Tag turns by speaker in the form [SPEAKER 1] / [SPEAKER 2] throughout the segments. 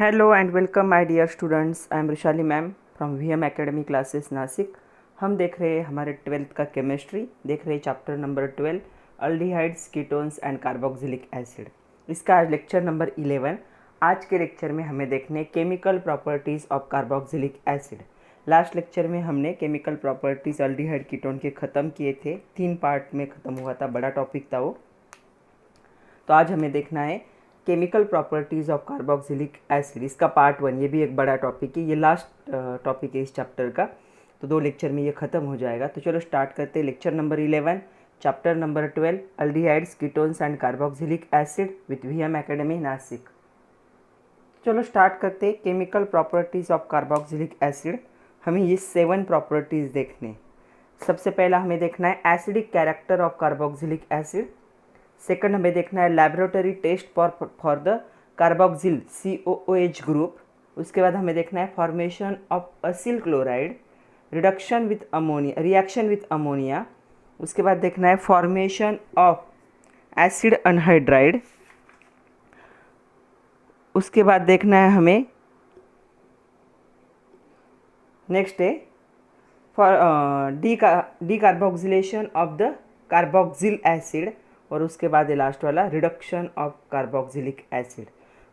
[SPEAKER 1] Hello and welcome my dear students. I am Vrushali ma'am from VM academy classes Nashik. हम देख रहे हैं हमारे 12th का केमिस्ट्री, देख रहे हैं chapter number 12 aldehydes, ketones and carboxylic acid. इसका आज लेक्चर नंबर 11। आज के लेक्चर में हमें देखने chemical properties of carboxylic acid. Last lecture में हमने केमिकल प्रॉपर्टीज़ अल्डिहाइड कीटोन के ख़त्म किए थे, 3 पार्ट में ख़त्म हुआ था, बड़ा टॉपिक था वो। तो आज हमें देखना है chemical properties of carboxylic acid, इसका पार्ट 1। ये भी एक बड़ा टॉपिक है, ये लास्ट टॉपिक है इस चैप्टर का, तो 2 लेक्चर में ये ख़त्म हो जाएगा। तो चलो स्टार्ट करते हैं lecture number 11 chapter number 12 aldehydes, ketones and carboxylic acid with VM academy Nashik. चलो स्टार्ट करते हैं chemical properties of carboxylic acid. हमें ये 7 प्रॉपर्टीज़ देखने। सबसे पहला हमें देखना है acidic character of carboxylic acid. Second हमें देखना है laboratory test for the carboxyl COOH group. उसके बाद हमें देखना है formation of acyl chloride, reduction with ammonia, reaction with ammonia. उसके बाद देखना है फॉर्मेशन ऑफ एसिड अनहाइड्राइड। उसके बाद देखना है हमें नेक्स्ट है for D carboxylation of the carboxyl acid. और उसके बाद ये लास्ट वाला रिडक्शन ऑफ कार्बोक्सिलिक एसिड।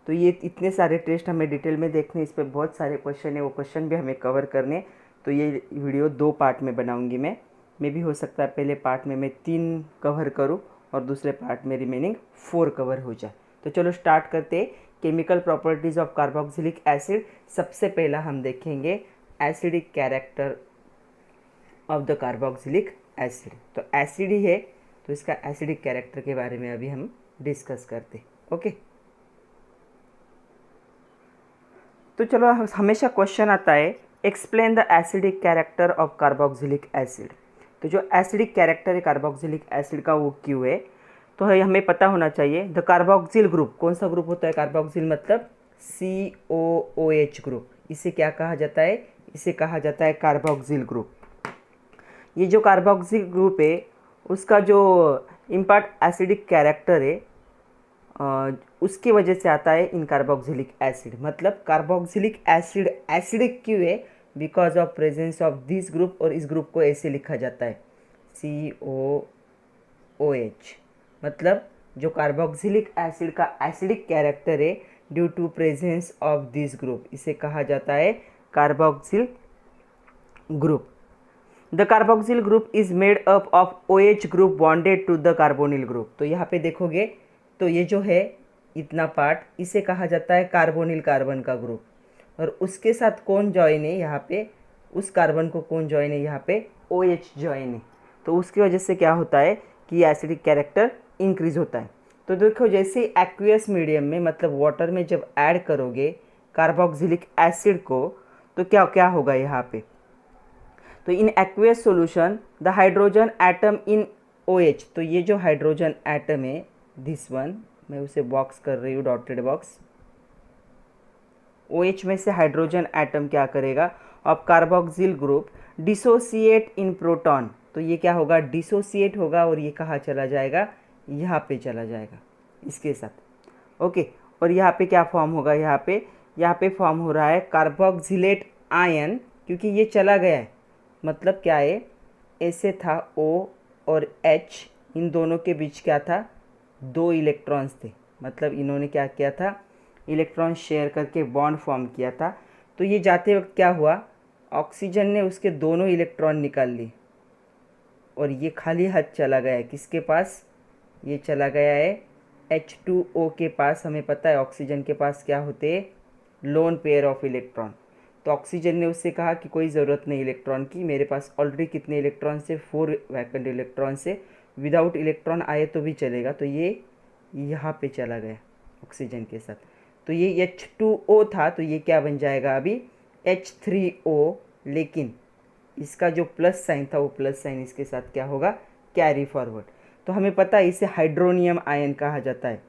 [SPEAKER 1] तो ये इतने सारे टेस्ट हमें डिटेल में देखने, इस पर बहुत सारे क्वेश्चन है, वो क्वेश्चन भी हमें कवर करने। तो ये वीडियो 2 पार्ट में बनाऊंगी मैं भी हो सकता है पहले पार्ट में मैं 3 कवर करूं और दूसरे पार्ट में रिमेनिंग 4 कवर हो जाए। तो चलो स्टार्ट करते chemical properties of carboxylic acid. सबसे पहला हम देखेंगे acidic character of the carboxylic acid. तो एसिड ही है तो इसका एसिडिक कैरेक्टर के बारे में अभी हम डिस्कस करते। ओके, तो चलो हमेशा क्वेश्चन आता है explain the acidic character of carboxylic acid. तो जो एसिडिक कैरेक्टर है कार्बोक्सिलिक एसिड का वो क्यों है, तो हमें पता होना चाहिए द कार्बोक्सिल ग्रुप। कौन सा ग्रुप होता है कार्बोक्सिल, मतलब COOH ग्रुप। इसे क्या कहा जाता है, इसे कहा जाता है कार्बोक्सिल ग्रुप। ये जो कार्बोक्सिल ग्रुप है उसका जो इम्पार्ट एसिडिक कैरेक्टर है उसकी वजह से आता है इन कार्बोक्सिलिक एसिड। मतलब कार्बोक्सिलिक एसिड एसिडिक क्यों है, because of presence of this group. और इस ग्रुप को ऐसे लिखा जाता है COOH। मतलब जो कार्बोक्सिलिक एसिड का एसिडिक कैरेक्टर है due to presence of this group, इसे कहा जाता है carboxyl group. The carboxyl group is made up of OH group bonded to the carbonyl group. तो यहाँ पे देखोगे तो ये जो है इतना पार्ट, इसे कहा जाता है कार्बोनिल कार्बन का ग्रुप। और उसके साथ कौन जॉइन है यहाँ पे, उस कार्बन को कौन जॉइन है यहाँ पे, OH जॉइन है। तो उसकी वजह से क्या होता है कि एसिडिक कैरेक्टर इंक्रीज होता है। तो देखो जैसे एक्वियस मीडियम में, मतलब वाटर में जब ऐड करोगे कार्बोक्सिलिक एसिड को, तो क्या क्या होगा यहाँ पे, तो in aqueous solution the hydrogen atom in OH। तो ये जो हाइड्रोजन एटम है दिस वन, मैं उसे बॉक्स कर रही हूँ डॉटेड बॉक्स। OH में से हाइड्रोजन एटम क्या करेगा of carboxyl group dissociate in proton. तो ये क्या होगा, डिसोसिएट होगा और ये कहाँ चला जाएगा, यहाँ पे चला जाएगा इसके साथ। ओके, और यहाँ पे क्या फॉर्म होगा, यहाँ पे फॉर्म हो रहा है कार्बोक्सिलेट आयन, क्योंकि ये चला गया है। मतलब क्या है, ऐसे था O और H, इन दोनों के बीच क्या था, 2 इलेक्ट्रॉन्स थे। मतलब इन्होंने क्या किया था, इलेक्ट्रॉन शेयर करके बॉन्ड फॉर्म किया था। तो ये जाते वक्त क्या हुआ, ऑक्सीजन ने उसके दोनों इलेक्ट्रॉन निकाल ली और ये खाली हाथ चला गया है। किसके पास, ये चला गया है H2O के पास। हमें पता है ऑक्सीजन के पास क्या होते हैं, लोन पेयर ऑफ इलेक्ट्रॉन। तो ऑक्सीजन ने उससे कहा कि कोई ज़रूरत नहीं इलेक्ट्रॉन की, मेरे पास ऑलरेडी कितने इलेक्ट्रॉन से, 4 वैकेंट इलेक्ट्रॉन से, विदाउट इलेक्ट्रॉन आए तो भी चलेगा। तो ये यहाँ पे चला गया ऑक्सीजन के साथ। तो ये H2O था, तो ये क्या बन जाएगा अभी H3O। लेकिन इसका जो प्लस साइन था वो प्लस साइन इसके साथ क्या होगा, कैरी फॉरवर्ड। तो हमें पता है इसे हाइड्रोनियम आयन कहा जाता है।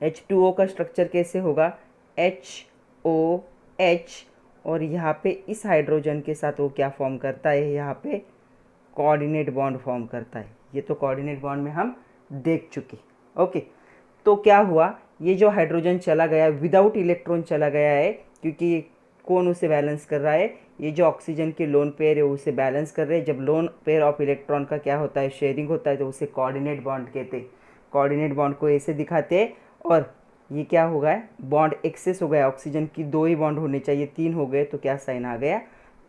[SPEAKER 1] H2O का स्ट्रक्चर कैसे होगा, HOH, और यहाँ पे इस हाइड्रोजन के साथ वो क्या फॉर्म करता है, यहाँ पे कोऑर्डिनेट बॉन्ड फॉर्म करता है। ये तो कोऑर्डिनेट बॉन्ड में हम देख चुके। ओके, तो क्या हुआ, ये जो हाइड्रोजन चला गया विदाउट इलेक्ट्रॉन चला गया है, क्योंकि कौन उसे बैलेंस कर रहा है, ये जो ऑक्सीजन के लोन पेयर है उसे बैलेंस कर रहे हैं। जब लोन पेयर ऑफ इलेक्ट्रॉन का क्या होता है, शेयरिंग होता है, तो उसे कोऑर्डिनेट बॉन्ड कहते हैं। कोऑर्डिनेट बॉन्ड को ऐसे दिखाते हैं। और ये क्या हो गया, बॉन्ड एक्सेस हो गया, ऑक्सीजन की 2 ही बॉन्ड होने चाहिए, 3 हो गए, तो क्या साइन आ गया,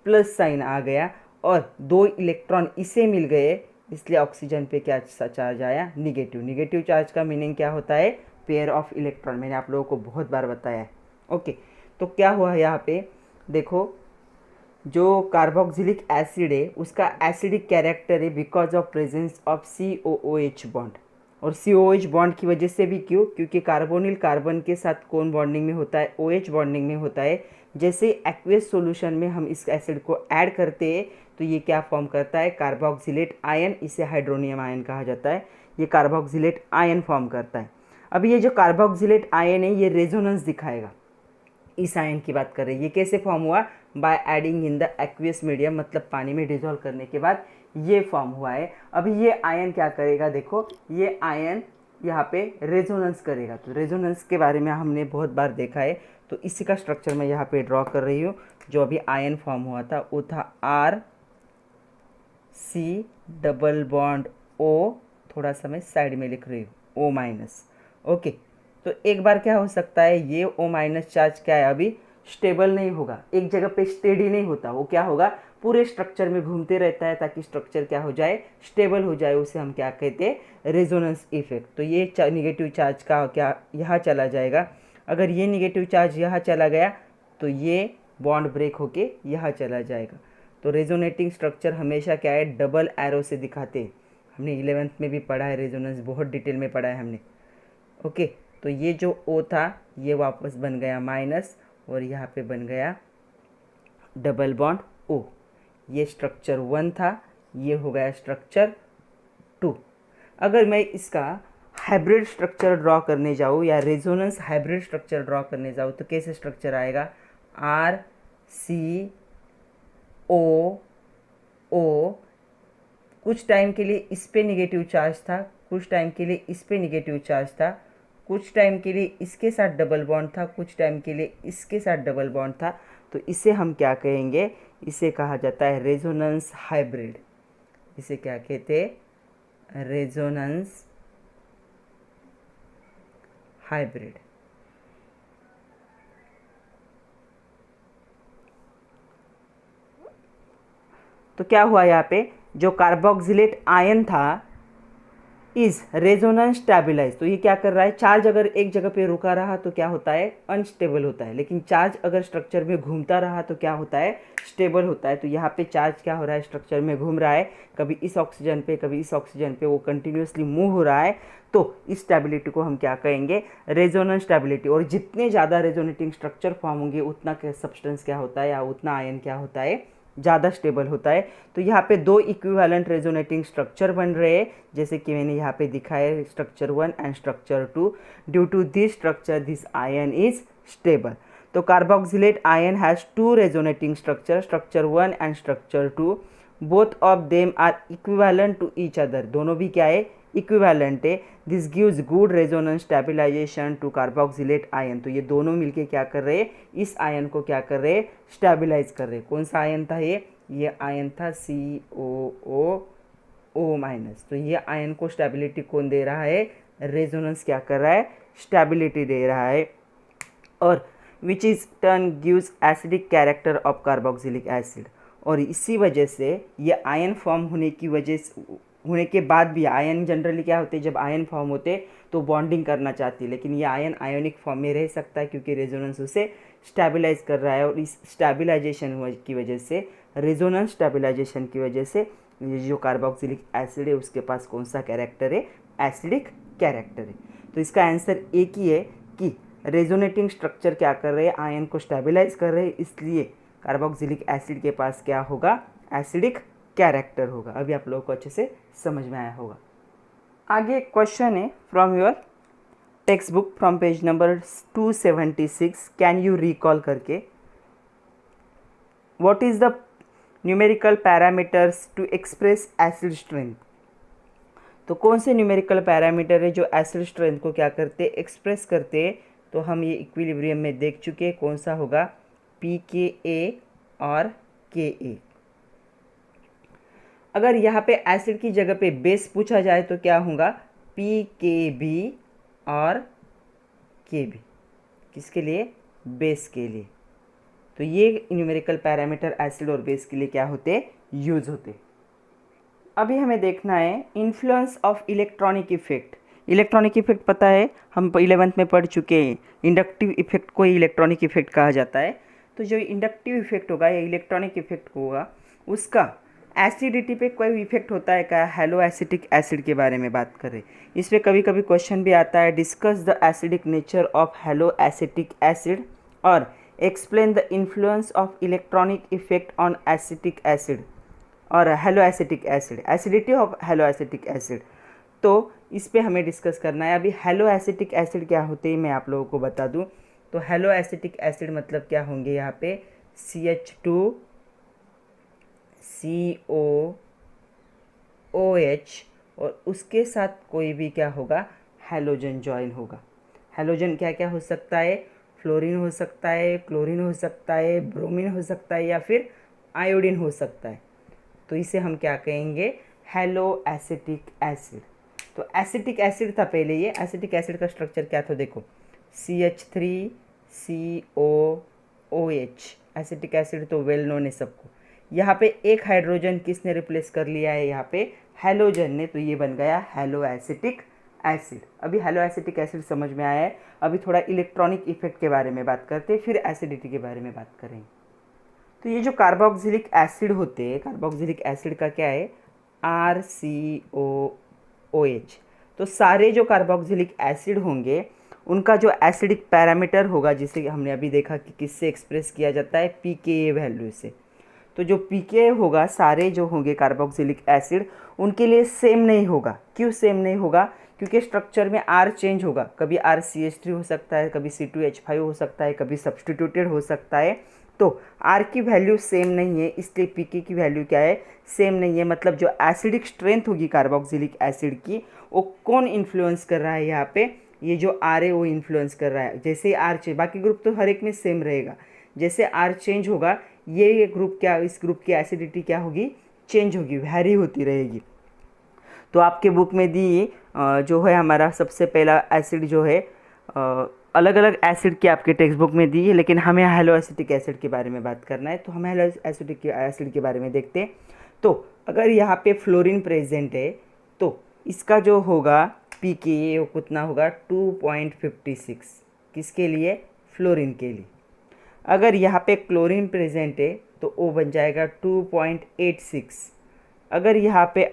[SPEAKER 1] प्लस साइन आ गया। और 2 इलेक्ट्रॉन इसे मिल गए, इसलिए ऑक्सीजन पे क्या चार्ज आया, निगेटिव। निगेटिव चार्ज का मीनिंग क्या होता है, पेयर ऑफ इलेक्ट्रॉन। मैंने आप लोगों को बहुत बार बताया है। ओके, तो क्या हुआ यहाँ पे देखो, जो कार्बोक्सिलिक एसिड है उसका एसिडिक कैरेक्टर है because of presence of COOH bond. और COOH बॉन्ड की वजह से भी क्यों, क्योंकि कार्बोनिल कार्बन के साथ कौन बॉन्डिंग में होता है, OH बॉन्डिंग में होता है। जैसे एक्वेस सॉल्यूशन में हम इस एसिड को ऐड करते हैं तो ये क्या फॉर्म करता है, कार्बोक्सिलेट आयन, इसे हाइड्रोनियम आयन कहा जाता है। ये कार्बोक्सिलेट आयन फॉर्म करता है। अब ये जो कार्बोक्सिलेट आयन है ये रेजोनेंस दिखाएगा। इस आयन की बात कर रहे हैं, ये कैसे फॉर्म हुआ, by adding in the aqueous medium, मतलब पानी में डिजोल्व करने के बाद ये फॉर्म हुआ है। अभी ये आयन क्या करेगा, देखो ये आयन यहाँ पे रेजोनेंस करेगा। तो रेजोनेंस के बारे में हमने बहुत बार देखा है, तो इसी का स्ट्रक्चर मैं यहाँ पे ड्रॉ कर रही हूँ। जो अभी आयन फॉर्म हुआ था वो था RC डबल बॉन्ड O, थोड़ा सा मैं साइड में लिख रही हूँ O माइनस। ओके, तो एक बार क्या हो सकता है, ये O माइनस चार्ज क्या है, अभी स्टेबल नहीं होगा, एक जगह पे स्टेडी नहीं होता, वो क्या होगा, पूरे स्ट्रक्चर में घूमते रहता है ताकि स्ट्रक्चर क्या हो जाए, स्टेबल हो जाए। उसे हम क्या कहते हैं, रेजोनेंस इफेक्ट। तो ये निगेटिव चार्ज का क्या यहाँ चला जाएगा, अगर ये निगेटिव चार्ज यहाँ चला गया तो ये बॉन्ड ब्रेक होके यहाँ चला जाएगा। तो रेजोनेटिंग स्ट्रक्चर हमेशा क्या है, डबल एरो से दिखाते हैं। हमने 11th में भी पढ़ा है, रेजोनेंस बहुत डिटेल में पढ़ा है हमने। ओके, तो ये जो O था ये वापस बन गया माइनस, और यहाँ पे बन गया डबल बॉन्ड O। ये स्ट्रक्चर 1 था, ये हो गया स्ट्रक्चर 2। अगर मैं इसका हाइब्रिड स्ट्रक्चर ड्रॉ करने जाऊँ या रेजोनेंस हाइब्रिड स्ट्रक्चर ड्रॉ करने जाऊँ तो कैसे स्ट्रक्चर आएगा, RCOO, कुछ टाइम के लिए इस पे निगेटिव चार्ज था, कुछ टाइम के लिए इस पे निगेटिव चार्ज था, कुछ टाइम के लिए इसके साथ डबल बॉन्ड था, कुछ टाइम के लिए इसके साथ डबल बॉन्ड था। तो इसे हम क्या कहेंगे, इसे कहा जाता है रेजोनेंस हाइब्रिड। इसे क्या कहते हैं, रेजोनेंस हाइब्रिड। तो क्या हुआ यहाँ पे, जो कार्बोक्सिलेट आयन था इज रेजोनेंस स्टेबलाइज। तो ये क्या कर रहा है, चार्ज अगर एक जगह पे रुका रहा तो क्या होता है, अनस्टेबल होता है, लेकिन चार्ज अगर स्ट्रक्चर में घूमता रहा तो क्या होता है, स्टेबल होता है। तो यहाँ पे चार्ज क्या हो रहा है, स्ट्रक्चर में घूम रहा है, कभी इस ऑक्सीजन पे कभी इस ऑक्सीजन पे, वो कंटिन्यूसली मूव हो रहा है। तो इस स्टेबिलिटी को हम क्या कहेंगे, रेजोनेंस स्टेबिलिटी। और जितने ज़्यादा रेजोनेटिंग स्ट्रक्चर फॉर्म होंगे उतना सब्सटेंस क्या होता है, या उतना आयन क्या होता है, ज़्यादा स्टेबल होता है। तो यहाँ पे 2 इक्विवेलेंट रेजोनेटिंग स्ट्रक्चर बन रहे हैं, जैसे कि मैंने यहाँ पे दिखाया है, structure 1 and structure 2। Due to this structure this ion is stable. तो carboxylate ion has 2 resonating structure, structure 1 and structure 2। Both of them are equivalent to each other, दोनों भी क्या है, इक्विवेलेंट है। This gives good resonance stabilization to carboxylate ion. तो ये दोनों मिलके क्या कर रहे हैं, इस आयन को क्या कर रहे हैं, स्टेबिलाइज कर रहे हैं। कौन सा आयन था ये आयन था COO माइनस। तो ये आयन को स्टेबिलिटी कौन दे रहा है, रेजोनेंस क्या कर रहा है, स्टेबिलिटी दे रहा है। और which is turn gives acidic character of carboxylic acid. और इसी वजह से ये आयन फॉर्म होने के बाद भी, आयन जनरली क्या होते हैं, जब आयन फॉर्म होते तो बॉन्डिंग करना चाहती है, लेकिन ये आयन आयोनिक फॉर्म में रह सकता है क्योंकि रेजोनेंस उसे स्टेबलाइज कर रहा है। और इस स्टेबलाइजेशन की वजह से, रेजोनेंस स्टेबलाइजेशन की वजह से, ये जो कार्बोक्सिलिक एसिड है उसके पास कौन सा कैरेक्टर है, एसिडिक कैरेक्टर है। तो इसका आंसर एक ही है कि रेजोनेटिंग स्ट्रक्चर क्या कर रहे हैं, आयन को स्टेबलाइज कर रहे हैं, इसलिए कार्बोक्सिलिक एसिड के पास क्या होगा, एसिडिक कैरेक्टर होगा। अभी आप लोगों को अच्छे से समझ में आया होगा। आगे क्वेश्चन है from your text book from page number 276, can you recall करके, what is the numerical parameters to express acid strength. तो कौन से न्यूमेरिकल पैरामीटर है जो एसिड स्ट्रेंथ को क्या करते, एक्सप्रेस करते? तो हम ये इक्विलिब्रियम में देख चुके हैं, कौन सा होगा, pKa और Ka। अगर यहाँ पे एसिड की जगह पे बेस पूछा जाए तो क्या होगा, pKb और Kb, किसके लिए, बेस के लिए। तो ये न्यूमेरिकल पैरामीटर एसिड और बेस के लिए क्या होते, यूज होते। अभी हमें देखना है influence of electronic effect. Electronic effect पता है, हम 11th में पढ़ चुके हैं, इंडक्टिव इफेक्ट को ही इलेक्ट्रॉनिक इफेक्ट कहा जाता है। तो जो इंडक्टिव इफेक्ट होगा या इलेक्ट्रॉनिक इफेक्ट होगा, उसका एसिडिटी पे कोई इफेक्ट होता है क्या, हेलो एसिटिक एसिड के बारे में बात करें। इस पर कभी कभी क्वेश्चन भी आता है, discuss the acidic nature of halo acetic acid और explain the influence of electronic effect on acetic acid और halo acetic acid, acidity of halo acetic acid. तो इस पे हमें डिस्कस करना है। अभी हेलो एसिटिक एसिड क्या होते हैं मैं आप लोगों को बता दूं। तो हेलो एसिटिक एसिड मतलब क्या होंगे, यहाँ पे CH2COOH और उसके साथ कोई भी क्या होगा, हैलोजन जॉइन होगा। हैलोजन क्या क्या हो सकता है, फ्लोरीन हो सकता है, क्लोरीन हो सकता है, ब्रोमीन हो सकता है या फिर आयोडीन हो सकता है। तो इसे हम क्या कहेंगे, हेलो एसिटिक एसिड। तो एसिटिक एसिड था पहले, ये एसिटिक एसिड का स्ट्रक्चर क्या था देखो, CH3COOH, एसिटिक एसिड तो वेल नोन है सबको। यहाँ पे एक हाइड्रोजन किसने रिप्लेस कर लिया है, यहाँ पे हैलोजन ने, तो ये बन गया हेलो एसिटिक एसिड। अभी हेलो एसिटिक एसिड समझ में आया है। अभी थोड़ा इलेक्ट्रॉनिक इफेक्ट के बारे में बात करते हैं, फिर एसिडिटी के बारे में बात करेंगे। तो ये जो कार्बोक्सिलिक एसिड होते हैं, कार्बोक्सिलिक एसिड का क्या है, RCOOH। तो सारे जो कार्बोक्सिलिक एसिड होंगे उनका जो एसिडिक पैरामीटर होगा, जिसे हमने अभी देखा कि किससे एक्सप्रेस किया जाता है, pKa वैल्यू से। तो जो pKa होगा, सारे जो होंगे कार्बोक्सिलिक एसिड उनके लिए सेम नहीं होगा। क्यों सेम नहीं होगा, क्योंकि स्ट्रक्चर में R चेंज होगा, कभी RCH3 हो सकता है, कभी C2H5 हो सकता है, कभी सब्सटीट्यूटेड हो सकता है। तो R की वैल्यू सेम नहीं है, इसलिए pK की वैल्यू क्या है, सेम नहीं है। मतलब जो एसिडिक स्ट्रेंथ होगी कार्बोक्सिलिक एसिड की, वो कौन इन्फ्लुएंस कर रहा है, यहाँ पे ये जो R है वो इन्फ्लुएंस कर रहा है। जैसे ही R चेंज, बाकी ग्रुप तो हर एक में सेम रहेगा, जैसे R चेंज होगा ये ग्रुप क्या, इस ग्रुप की एसिडिटी क्या होगी, चेंज होगी, वैरी होती रहेगी। तो आपके बुक में दी जो है हमारा सबसे पहला एसिड जो है, अलग अलग एसिड की आपके टेक्स्ट बुक में दी है, लेकिन हमें हेलो एसिटिक एसिड के बारे में बात करना है। तो हम हेलो एसिटिक एसिड के बारे में देखते हैं। तो अगर यहाँ पे फ्लोरीन प्रेजेंट है तो इसका जो होगा pKa वो कितना होगा, 2.56, किसके लिए, फ्लोरीन के लिए। अगर यहाँ पे क्लोरीन प्रेजेंट है तो वो बन जाएगा 2.86। अगर यहाँ पे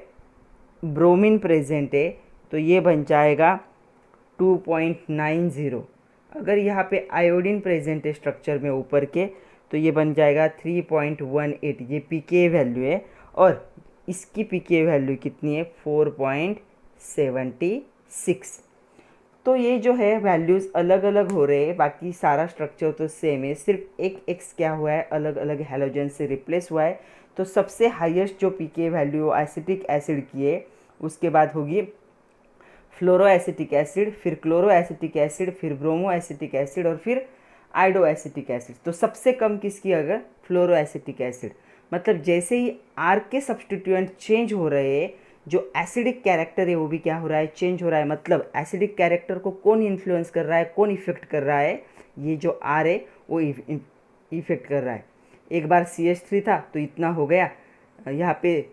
[SPEAKER 1] ब्रोमीन प्रेजेंट है तो ये बन जाएगा 2.90। अगर यहाँ पे आयोडीन प्रेजेंट है स्ट्रक्चर में ऊपर के, तो ये बन जाएगा 3.18। ये pKa वैल्यू है और इसकी pKa वैल्यू कितनी है, 4.76। तो ये जो है वैल्यूज़ अलग अलग हो रहे हैं, बाकी सारा स्ट्रक्चर तो सेम है, सिर्फ एक एक्स क्या हुआ है, अलग अलग हैलोजन से रिप्लेस हुआ है। तो सबसे हाईएस्ट जो pKa वैल्यू एसिटिक एसिड की है, उसके बाद होगी फ्लोरो एसिटिक एसिड, फिर क्लोरो एसिटिक एसिड, फिर ब्रोमो एसिटिक एसिड और फिर आइडो एसिटिक एसिड। तो सबसे कम किसकी, अगर फ्लोरो एसिटिक एसिड। मतलब जैसे ही R के सब्सटीट्यूएंट चेंज हो रहे हैं, जो एसिडिक कैरेक्टर है वो भी क्या हो रहा है, चेंज हो रहा है। मतलब एसिडिक कैरेक्टर को कौन इन्फ्लुएंस कर रहा है, कौन इफेक्ट कर रहा है, ये जो R है वो इफेक्ट कर रहा है। एक बार CH3 था तो इतना हो गया, यहाँ पे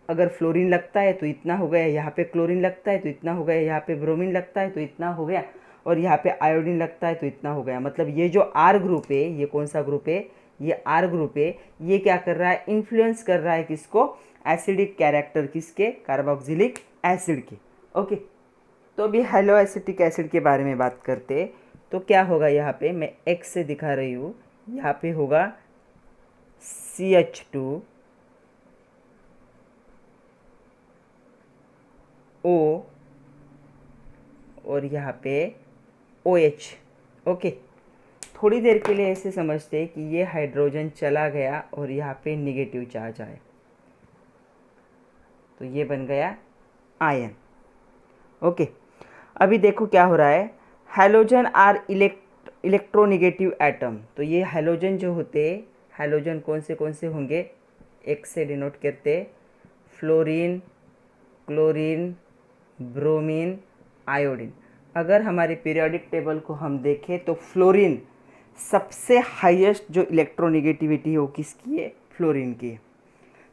[SPEAKER 1] अगर फ्लोरीन लगता है तो इतना हो गया, यहाँ पे क्लोरीन लगता है तो इतना हो गया, यहाँ पे ब्रोमीन लगता है तो इतना हो गया, और यहाँ पे आयोडीन लगता है तो इतना हो गया। मतलब ये जो R ग्रुप है, ये कौन सा ग्रुप है, ये R ग्रुप है, ये क्या कर रहा है, इन्फ्लुएंस कर रहा है किसको, एसिडिक कैरेक्टर किसके, कार्बोक्सिलिक एसिड के। ओके, तो अभी हेलो एसिटिक एसिड के बारे में बात करते हैं। तो क्या होगा, यहाँ पे मैं एक्स से दिखा रही हूँ, यहाँ पे होगा CH2O और यहाँ पे OH। ओके, थोड़ी देर के लिए ऐसे समझते हैं कि ये हाइड्रोजन चला गया और यहाँ पे निगेटिव चार्ज आया, तो ये बन गया आयन। ओके, अभी देखो क्या हो रहा है, हैलोजन आर इलेक्ट्रोनेगेटिव एटम। तो ये हैलोजन जो होते हैं, हैलोजन कौन से होंगे, एक्स से डिनोट करते, फ्लोरीन, क्लोरीन, ब्रोमीन, आयोडीन। अगर हमारे पीरियोडिक टेबल को हम देखें तो फ्लोरीन सबसे हाईएस्ट जो इलेक्ट्रोनेगेटिविटी हो किसकी है, फ्लोरीन की है।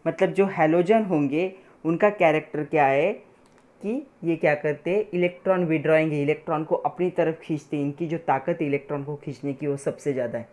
[SPEAKER 1] मतलब जो हैलोजन होंगे उनका कैरेक्टर क्या है कि ये क्या करते हैं, इलेक्ट्रॉन विड्रॉइंग है, इलेक्ट्रॉन को अपनी तरफ खींचते हैं। इनकी जो ताकत है इलेक्ट्रॉन को खींचने की वो सबसे ज़्यादा है।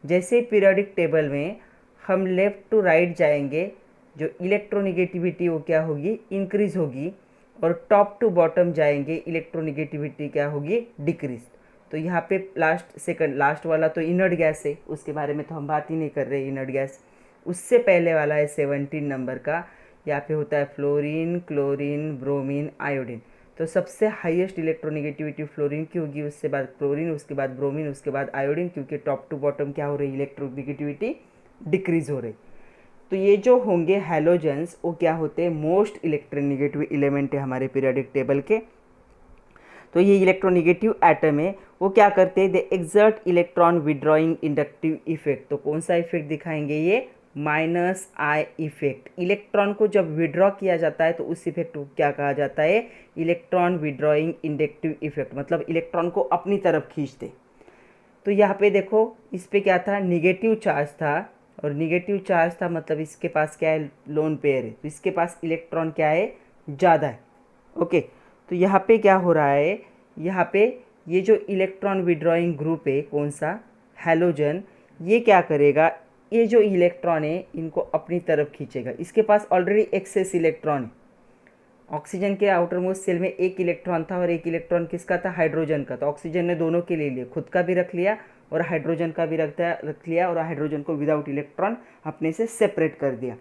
[SPEAKER 1] जैसे पीरियोडिक टेबल में हम लेफ़्ट टू राइट जाएंगे, जो इलेक्ट्रोनेगेटिविटी वो क्या होगी, इंक्रीज होगी, और टॉप टू बॉटम जाएंगे इलेक्ट्रोनेगेटिविटी क्या होगी, डिक्रीज। तो यहाँ पे लास्ट वाला तो इनर्ट गैस है, उसके बारे में तो हम बात ही नहीं कर रहे। इनर्ट गैस उससे पहले वाला है 17 नंबर का, यहाँ पे होता है फ्लोरीन, क्लोरीन, ब्रोमीन, आयोडीन। तो सबसे हाईएस्ट इलेक्ट्रोनेगेटिविटी फ्लोरीन की होगी, उसके बाद क्लोरीन, उसके बाद ब्रोमीन, उसके बाद आयोडीन, क्योंकि टॉप टू बॉटम क्या हो रही है, इलेक्ट्रोनेगेटिविटी डिक्रीज हो रही। तो ये जो होंगे हैलोजेंस वो क्या होते हैं, मोस्ट इलेक्ट्रोनेगेटिव एलिमेंट है हमारे पीरियोडिक टेबल के। तो ये इलेक्ट्रोनेगेटिव एटम है, वो क्या करते हैं, they exert electron withdrawing inductive effect. तो कौन सा इफेक्ट दिखाएंगे ये, माइनस आई इफेक्ट। इलेक्ट्रॉन को जब विड्रॉ किया जाता है तो उस इफेक्ट को क्या कहा जाता है, इलेक्ट्रॉन विड्रॉइंग इंडक्टिव इफेक्ट। मतलब इलेक्ट्रॉन को अपनी तरफ खींचते। तो यहाँ पे देखो इस पे क्या था, निगेटिव चार्ज था, और निगेटिव चार्ज था मतलब इसके पास क्या है, लोन पेयर है, तो इसके पास इलेक्ट्रॉन क्या है, ज़्यादा है। ओके, तो यहाँ पे क्या हो रहा है, यहाँ पे ये जो इलेक्ट्रॉन विड्रॉइंग ग्रुप है कौन सा, हैलोजन, ये क्या करेगा, ये जो इलेक्ट्रॉन है इनको अपनी तरफ खींचेगा। इसके पास ऑलरेडी एक्सेस इलेक्ट्रॉन है। ऑक्सीजन के आउटर मोस्ट सेल में एक इलेक्ट्रॉन था, और एक इलेक्ट्रॉन किसका था, हाइड्रोजन का। तो ऑक्सीजन ने दोनों के लिए लिया, खुद का भी रख लिया और हाइड्रोजन का भी रख लिया, और हाइड्रोजन को विदाउट इलेक्ट्रॉन अपने से सेपरेट कर दिया।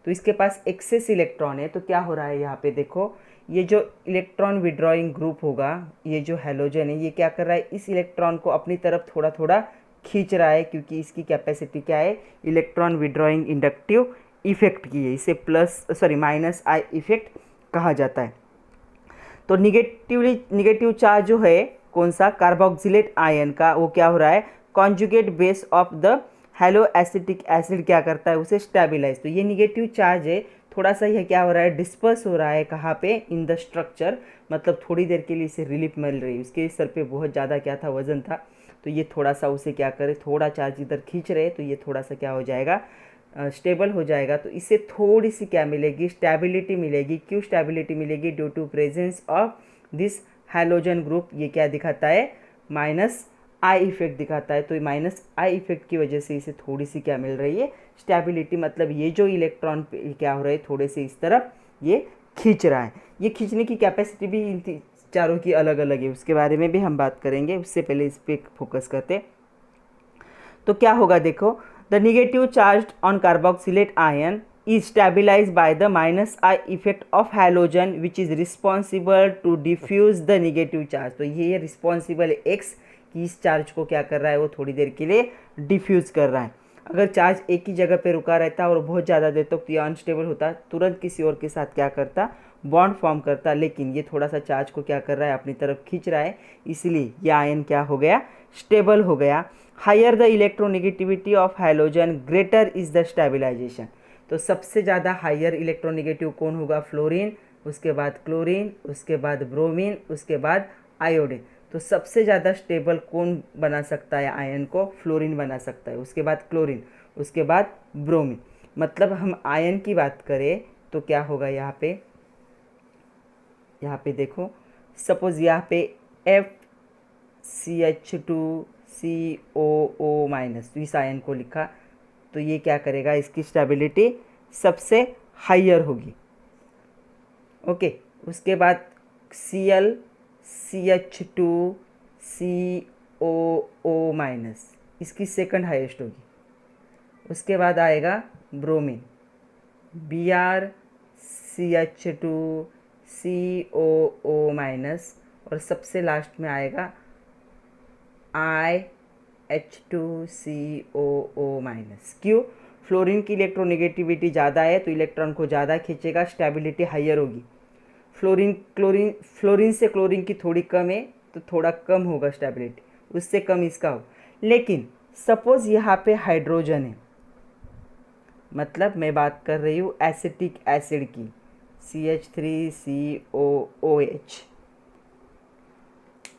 [SPEAKER 1] तो इसके पास एक्सेस इलेक्ट्रॉन है। तो क्या हो रहा है यहाँ पे देखो, ये जो इलेक्ट्रॉन विड्रॉइंग ग्रुप होगा, ये जो हैलोजन है, ये क्या कर रहा है, इस इलेक्ट्रॉन को अपनी तरफ थोड़ा थोड़ा खींच रहा है, क्योंकि इसकी कैपेसिटी क्या है, इलेक्ट्रॉन विड्रॉइंग इंडक्टिव इफेक्ट की है। इसे माइनस आई इफेक्ट कहा जाता है। तो निगेटिव चार्ज जो है कौन सा, कार्बोक्सिलेट आयन का, वो क्या हो रहा है, conjugate base of the hello acetic acid क्या करता है, उसे स्टेबलाइज। तो ये निगेटिव चार्ज है, थोड़ा सा यह क्या हो रहा है, डिस्पर्स हो रहा है, कहाँ पे, इन द स्ट्रक्चर। मतलब थोड़ी देर के लिए इसे रिलीफ मिल रही है, उसके सर पे बहुत ज़्यादा क्या था, वजन था। तो ये थोड़ा सा उसे क्या करे, थोड़ा चार्ज इधर खींच रहे, तो ये थोड़ा सा क्या हो जाएगा, स्टेबल हो जाएगा। तो इससे थोड़ी सी क्या मिलेगी, स्टेबिलिटी मिलेगी। क्यों स्टेबिलिटी मिलेगी, due to presence of this halogen group. ये क्या दिखाता है, माइनस आई इफेक्ट दिखाता है। तो माइनस आई इफेक्ट की वजह से इसे थोड़ी सी क्या मिल रही है, स्टेबिलिटी। मतलब ये जो इलेक्ट्रॉन क्या हो रहे हैं, थोड़े से इस तरफ ये खींच रहा है। ये खींचने की कैपेसिटी भी इन चारों की अलग अलग है, उसके बारे में भी हम बात करेंगे। उससे पहले इस पर फोकस करते। तो क्या होगा देखो, the negative charge on carboxylate ion is stabilized by the minus I effect of halogen which is responsible to diffuse the negative charge। तो ये रिस्पॉन्सिबल है X कि इस चार्ज को क्या कर रहा है, वो थोड़ी देर के लिए डिफ्यूज़ कर रहा है। अगर चार्ज एक ही जगह पे रुका रहता और बहुत ज़्यादा देर तक तो ये अनस्टेबल होता, तुरंत किसी और के साथ क्या करता, बॉन्ड फॉर्म करता। लेकिन ये थोड़ा सा चार्ज को क्या कर रहा है, अपनी तरफ खींच रहा है, इसलिए ये आयन क्या हो गया, स्टेबल हो गया। Higher the electronegativity of halogen greater is the stabilization. तो सबसे ज़्यादा हायर इलेक्ट्रोनेगेटिव कौन होगा, फ्लोरीन, उसके बाद क्लोरीन, उसके बाद ब्रोमीन, उसके बाद आयोडीन। तो सबसे ज़्यादा स्टेबल कौन बना सकता है आयन को, फ्लोरीन बना सकता है, उसके बाद क्लोरीन, उसके बाद ब्रोमीन। मतलब हम आयन की बात करें तो क्या होगा यहाँ पे देखो, सपोज यहाँ पे FCH2COO माइनस, तो इस आयन को लिखा, तो ये क्या करेगा, इसकी स्टेबिलिटी सबसे हायर होगी। ओके, उसके बाद Cl CH2COO माइनस, इसकी सेकंड हाईएस्ट होगी। उसके बाद आएगा ब्रोमीन, BrCH2COO माइनस, और सबसे लास्ट में आएगा IH2COO माइनस। क्यों, फ्लोरीन की इलेक्ट्रोनेगेटिविटी ज़्यादा है तो इलेक्ट्रॉन को ज़्यादा खींचेगा, स्टेबिलिटी हायर होगी। फ्लोरीन से क्लोरीन की थोड़ी कम है तो थोड़ा कम होगा स्टेबिलिटी, उससे कम इसका हो। लेकिन सपोज यहाँ पे हाइड्रोजन है, मतलब मैं बात कर रही हूँ एसिटिक एसिड की, CH3COOH,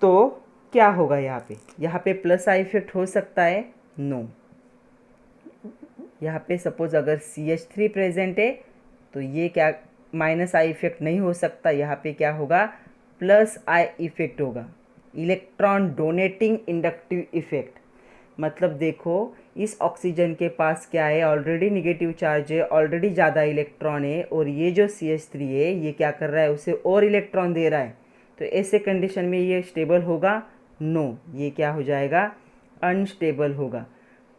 [SPEAKER 1] तो क्या होगा यहाँ पे प्लस आई इफेक्ट हो सकता है? नो। यहाँ पे सपोज अगर CH3 प्रेजेंट है तो ये क्या माइनस आई इफेक्ट नहीं हो सकता, यहाँ पे क्या होगा? प्लस आई इफेक्ट होगा, इलेक्ट्रॉन डोनेटिंग इंडक्टिव इफेक्ट। मतलब देखो इस ऑक्सीजन के पास क्या है? ऑलरेडी निगेटिव चार्ज है, ऑलरेडी ज़्यादा इलेक्ट्रॉन है, और ये जो CH3 है ये क्या कर रहा है? उसे और इलेक्ट्रॉन दे रहा है। तो ऐसे कंडीशन में ये स्टेबल होगा? नो, ये क्या हो जाएगा? अनस्टेबल होगा।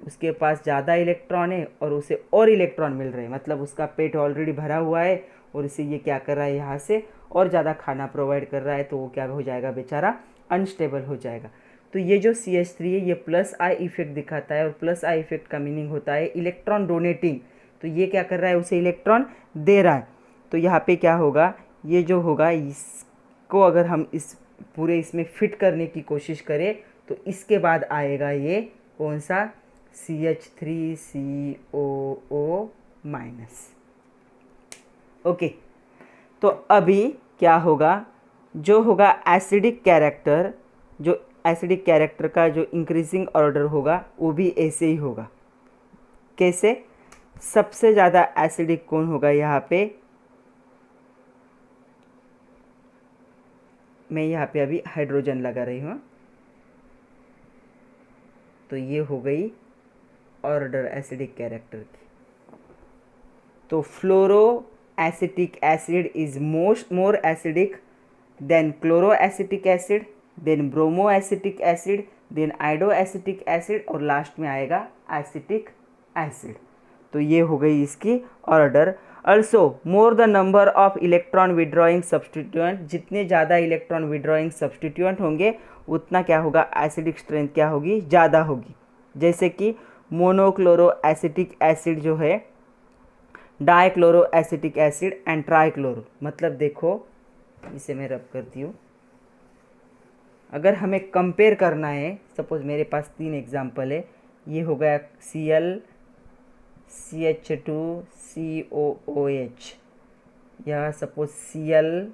[SPEAKER 1] उसके पास ज़्यादा इलेक्ट्रॉन है और उसे और इलेक्ट्रॉन मिल रहे हैं, मतलब उसका पेट ऑलरेडी भरा हुआ है और इसे ये क्या कर रहा है? यहाँ से और ज़्यादा खाना प्रोवाइड कर रहा है, तो वो क्या हो जाएगा बेचारा? अनस्टेबल हो जाएगा। तो ये जो CH3 है ये प्लस आई इफेक्ट दिखाता है, और प्लस आई इफेक्ट का मीनिंग होता है इलेक्ट्रॉन डोनेटिंग। तो ये क्या कर रहा है? उसे इलेक्ट्रॉन दे रहा है। तो यहाँ पे क्या होगा? ये जो होगा इसको अगर हम इस पूरे इसमें फिट करने की कोशिश करें तो इसके बाद आएगा ये कौन सा? CH3COO minus. ओके, तो अभी क्या होगा? जो होगा एसिडिक कैरेक्टर, जो एसिडिक कैरेक्टर का जो इंक्रीजिंग ऑर्डर होगा वो भी ऐसे ही होगा। कैसे? सबसे ज़्यादा एसिडिक कौन होगा? यहाँ पे मैं यहाँ पे अभी हाइड्रोजन लगा रही हूँ, तो ये हो गई ऑर्डर एसिडिक कैरेक्टर की। तो fluoro acetic acid is more acidic than chloro acetic acid, then bromo acetic acid, then iodo acetic acid, और लास्ट में आएगा एसिटिक एसिड। तो ये हो गई इसकी order. Also more the number of electron withdrawing substituent, जितने ज़्यादा इलेक्ट्रॉन विड्रॉइंग सब्सटीट्यूएंट होंगे उतना क्या होगा? एसिडिक स्ट्रेंथ क्या होगी? ज़्यादा होगी। जैसे कि मोनोक्लोरो एसिटिक एसिड जो है, dichloro acetic acid and trichloro. मतलब देखो इसे मैं रब करती हूँ, अगर हमें कंपेयर करना है, सपोज मेरे पास 3 एग्जाम्पल है, ये हो गया Cl CH2COOH, या सपोज Cl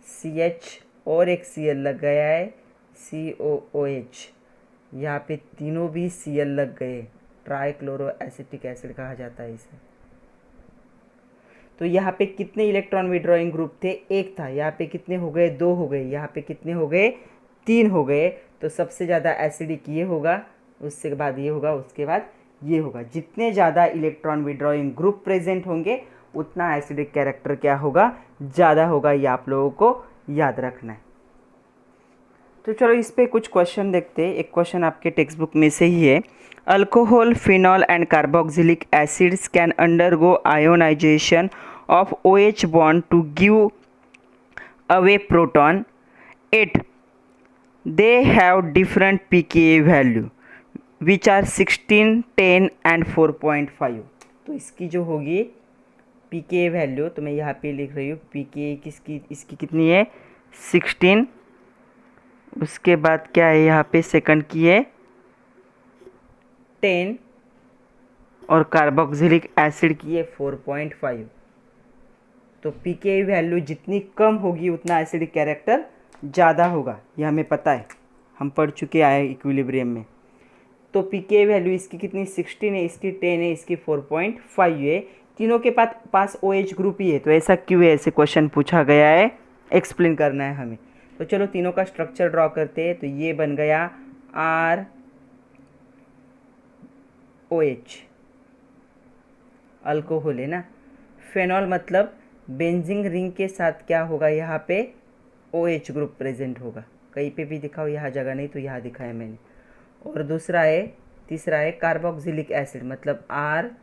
[SPEAKER 1] CH और एक Cl लग गया है COOH, यहाँ पे तीनों भी Cl लग गए, ट्राइक्लोरो एसिटिक एसिड कहा जाता है इसे। तो यहाँ पे कितने इलेक्ट्रॉन विड्रॉइंग ग्रुप थे? एक था। यहाँ पे कितने हो गए? 2 हो गए। यहाँ पे कितने हो गए? 3 हो गए। तो सबसे ज़्यादा एसिडिक ये होगा, उसके बाद ये होगा, उसके बाद ये होगा। जितने ज़्यादा इलेक्ट्रॉन विड्रॉइंग ग्रुप प्रेजेंट होंगे उतना एसिडिक कैरेक्टर क्या होगा? ज़्यादा होगा। ये आप लोगों को याद रखना है। तो चलो इस पर कुछ क्वेश्चन देखते हैं। एक क्वेश्चन आपके टेक्स्ट बुक में से ही है। Alcohol, phenol and carboxylic acids can undergo ionization of OH bond to give away proton. 8. They have different pKa value which are 16, 10 and 4.5. तो इसकी जो होगी pKa वैल्यू, तो मैं यहाँ पे लिख रही हूँ pKa किसकी, इसकी कितनी है? 16। उसके बाद क्या है यहाँ पे? सेकंड की है 10 और कार्बोक्सिलिक एसिड की है 4.5। तो pKa वैल्यू जितनी कम होगी उतना एसिडिक कैरेक्टर ज़्यादा होगा, यह हमें पता है, हम पढ़ चुके आए इक्विलिब्रियम में। तो pKa वैल्यू इसकी कितनी? 16 है, इसकी 10 है, इसकी 4.5 है। तीनों के पास OH ग्रुप ही है, तो ऐसा क्यों है? ऐसे क्वेश्चन पूछा गया है, एक्सप्लेन करना है हमें। तो चलो तीनों का स्ट्रक्चर ड्रॉ करते हैं। तो ये बन गया ROH, अल्कोहल है ना। फेनॉल मतलब बेंजीन रिंग के साथ क्या होगा? यहाँ पे OH ग्रुप प्रेजेंट होगा। कहीं पे भी दिखाओ, यहाँ जगह नहीं तो यहाँ दिखाया मैंने। और तीसरा है कार्बोक्सिलिक एसिड, मतलब RCOOH।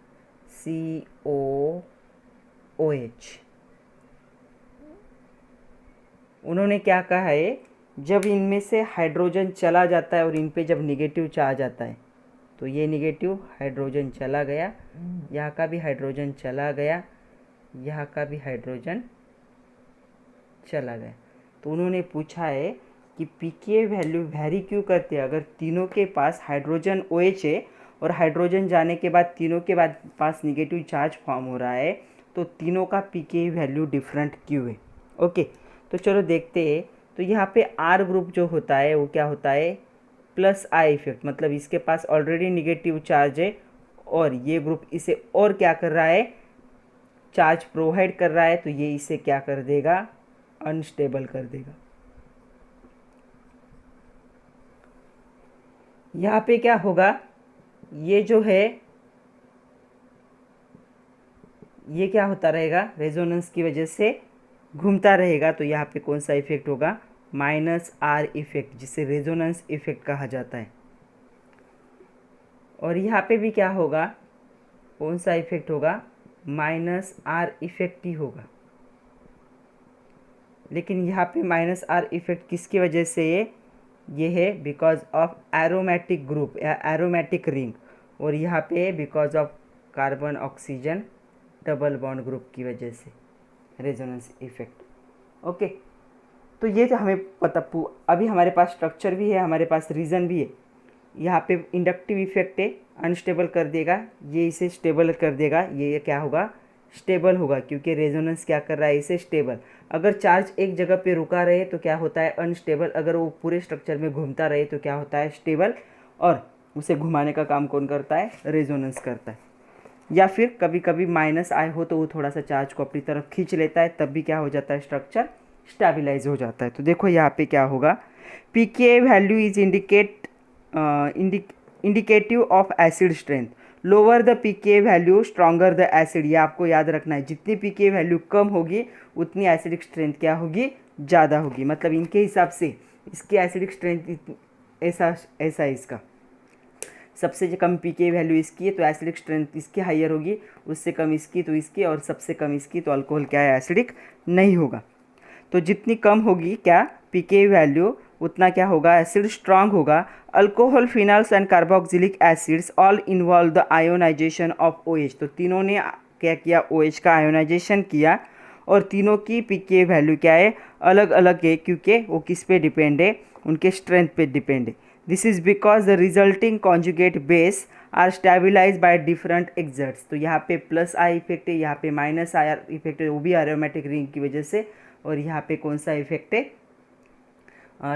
[SPEAKER 1] उन्होंने क्या कहा है? जब इनमें से हाइड्रोजन चला जाता है और इन पे जब निगेटिव चार्ज आता है, तो ये निगेटिव हाइड्रोजन चला गया, यहाँ का भी हाइड्रोजन चला गया, यहाँ का भी हाइड्रोजन चला गया। तो उन्होंने पूछा है कि pKa वैल्यू वैरी क्यों करते हैं अगर तीनों के पास हाइड्रोजन OH है और हाइड्रोजन जाने के बाद तीनों के बाद पास निगेटिव चार्ज फॉर्म हो रहा है, तो तीनों का pKa वैल्यू डिफरेंट क्यों है। ओके, तो चलो देखते हैं। तो यहाँ पे R ग्रुप जो होता है वो क्या होता है, प्लस आई इफेक्ट, मतलब इसके पास ऑलरेडी निगेटिव चार्ज है और ये ग्रुप इसे और क्या कर रहा है, चार्ज प्रोवाइड कर रहा है, तो ये इसे क्या कर देगा, अनस्टेबल कर देगा। यहाँ पे क्या होगा, ये जो है ये क्या होता रहेगा, रेजोनेंस की वजह से घूमता रहेगा। तो यहाँ पे कौन सा इफेक्ट होगा, -R इफेक्ट, जिसे रेजोनेंस इफेक्ट कहा जाता है। और यहाँ पे भी क्या होगा, कौन सा इफेक्ट होगा, -R इफेक्ट ही होगा। लेकिन यहाँ पे -R इफेक्ट किसकी वजह से ये है बिकॉज ऑफ एरोमेटिक ग्रुप या एरोमेटिक रिंग, और यहाँ पे because of carbon oxygen double bond group की वजह से रेजोनेंस इफेक्ट। ओके, तो ये तो हमें पता, अभी हमारे पास स्ट्रक्चर भी है, हमारे पास रीज़न भी है। यहाँ पे इंडक्टिव इफेक्ट है, अनस्टेबल कर देगा, ये इसे स्टेबल कर देगा, ये क्या होगा, स्टेबल होगा, क्योंकि रेजोनेंस क्या कर रहा है, इसे स्टेबल। अगर चार्ज एक जगह पे रुका रहे तो क्या होता है, अनस्टेबल। अगर वो पूरे स्ट्रक्चर में घूमता रहे तो क्या होता है, स्टेबल। और उसे घुमाने का काम कौन करता है, रेजोनेंस करता है। या फिर कभी कभी -I हो तो वो थोड़ा सा चार्ज को अपनी तरफ खींच लेता है, तब भी क्या हो जाता है, स्ट्रक्चर स्टेबलाइज हो जाता है। तो देखो यहाँ पे क्या होगा, pKa value is indicative of acid strength, lower the pKa value stronger the acid. ये आपको याद रखना है, जितनी pKa वैल्यू कम होगी उतनी एसिडिक स्ट्रेंथ क्या होगी, ज़्यादा होगी। मतलब इनके हिसाब से इसकी एसिडिक स्ट्रेंथ ऐसा ऐसा है, इसका सबसे कम pKa वैल्यू इसकी है तो एसिडिक स्ट्रेंथ इसकी हाइयर होगी, उससे कम इसकी तो इसकी, और सबसे कम इसकी तो अल्कोहल क्या है, एसिडिक नहीं होगा। तो जितनी कम होगी क्या pKa वैल्यू, उतना क्या होगा, एसिड स्ट्रांग होगा। Alcohol, phenols and carboxylic acids all involve the ionization of OH। तो तीनों ने क्या किया, OH का आयोनाइजेशन किया, और तीनों की pKa वैल्यू क्या है, अलग अलग है, क्योंकि वो किस पे डिपेंड है, उनके स्ट्रेंथ पे डिपेंड है। This is because the resulting conjugate base are stabilize by different exerts. तो यहाँ पे +I इफेक्ट है, यहाँ पे -I इफेक्ट है, वो भी एरोमेटिक रिंग की वजह से। और यहाँ पे कौन सा इफेक्ट है,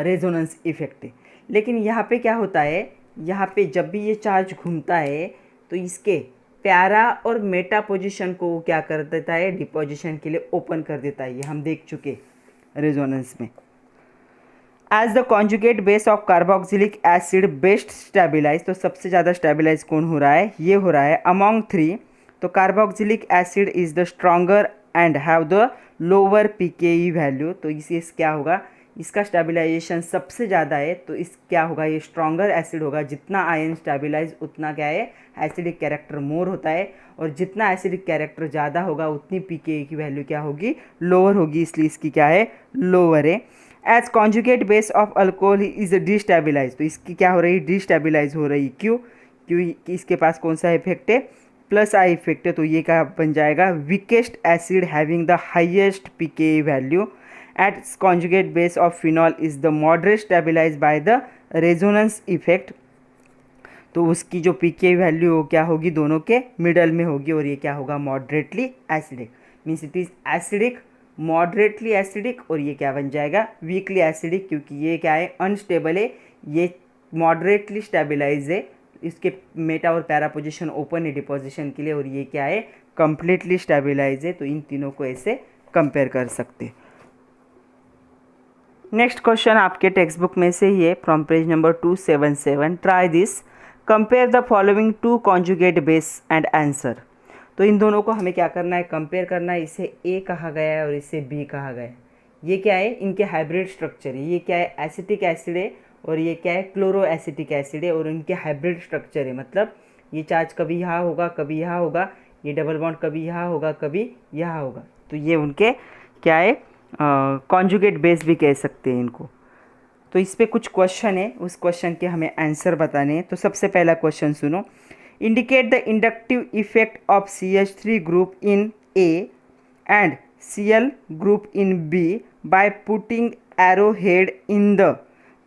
[SPEAKER 1] रेजोनेंस इफेक्ट है। लेकिन यहाँ पे क्या होता है, यहाँ पे जब भी ये चार्ज घूमता है तो इसके पैरा और मेटा पोजीशन को क्या कर देता है, डिपोजिशन के लिए ओपन कर देता है। ये हम देख चुके रेजोनेंस में। As the conjugate base of carboxylic acid best stabilize, तो सबसे ज़्यादा स्टेबलाइज कौन हो रहा है, ये हो रहा है अमॉन्ग 3। तो carboxylic acid is the stronger and have the lower pKa value. तो इसे क्या होगा, इसका स्टेबलाइजेशन सबसे ज़्यादा है, तो इस क्या होगा, ये स्ट्रॉन्गर एसिड होगा। जितना आयन स्टेबलाइज उतना क्या है, एसिडिक कैरेक्टर मोर होता है, और जितना एसिडिक कैरेक्टर ज़्यादा होगा उतनी pKa की वैल्यू क्या होगी, लोअर होगी, इसलिए इसकी क्या है, लोअर है। As conjugate base of alcohol is destabilize, तो इसकी क्या हो रही है, डिस्टेबलाइज हो रही। क्यों, क्योंकि इसके पास कौन सा इफेक्ट है, +I इफेक्ट है। तो ये क्या बन जाएगा, weakest acid having the highest pKa value at conjugate base of phenol is the moderate stabilize by the resonance effect. तो उसकी जो pKa वैल्यू हो क्या होगी, दोनों के मिडल में होगी, और ये क्या होगा, moderately acidic. Means it is acidic, moderately acidic, और ये क्या बन जाएगा, वीकली एसिडिक, क्योंकि ये क्या है, अनस्टेबल है। ये मॉडरेटली स्टेबलाइज है, इसके मेटा और पैरा पोजिशन ओपन है डिपोजिशन के लिए, और ये क्या है, कंप्लीटली स्टेबलाइज है। तो इन तीनों को ऐसे कंपेयर कर सकते हैं। नेक्स्ट क्वेश्चन आपके टेक्स्ट बुक में से ही है, from page number 277। Try this, compare the following 2 conjugate base and answer. तो इन दोनों को हमें क्या करना है, कंपेयर करना है। इसे A कहा गया है और इसे B कहा गया है। ये क्या है, इनके हाइब्रिड स्ट्रक्चर है। ये क्या है, एसिटिक एसिड है, और ये क्या है, क्लोरो एसिटिक एसिड है, और इनके हाइब्रिड स्ट्रक्चर है। मतलब ये चार्ज कभी यहाँ होगा, कभी यहाँ होगा, ये डबल बॉन्ड कभी यहाँ होगा, कभी यहाँ होगा। तो ये उनके क्या है, कॉन्जुगेट बेस भी कह सकते हैं इनको। तो इस पर कुछ क्वेश्चन है, उस क्वेश्चन के हमें आंसर बताने हैं। तो सबसे पहला क्वेश्चन सुनो, indicate the inductive effect of CH3 group in A and Cl group in B by putting arrowhead in the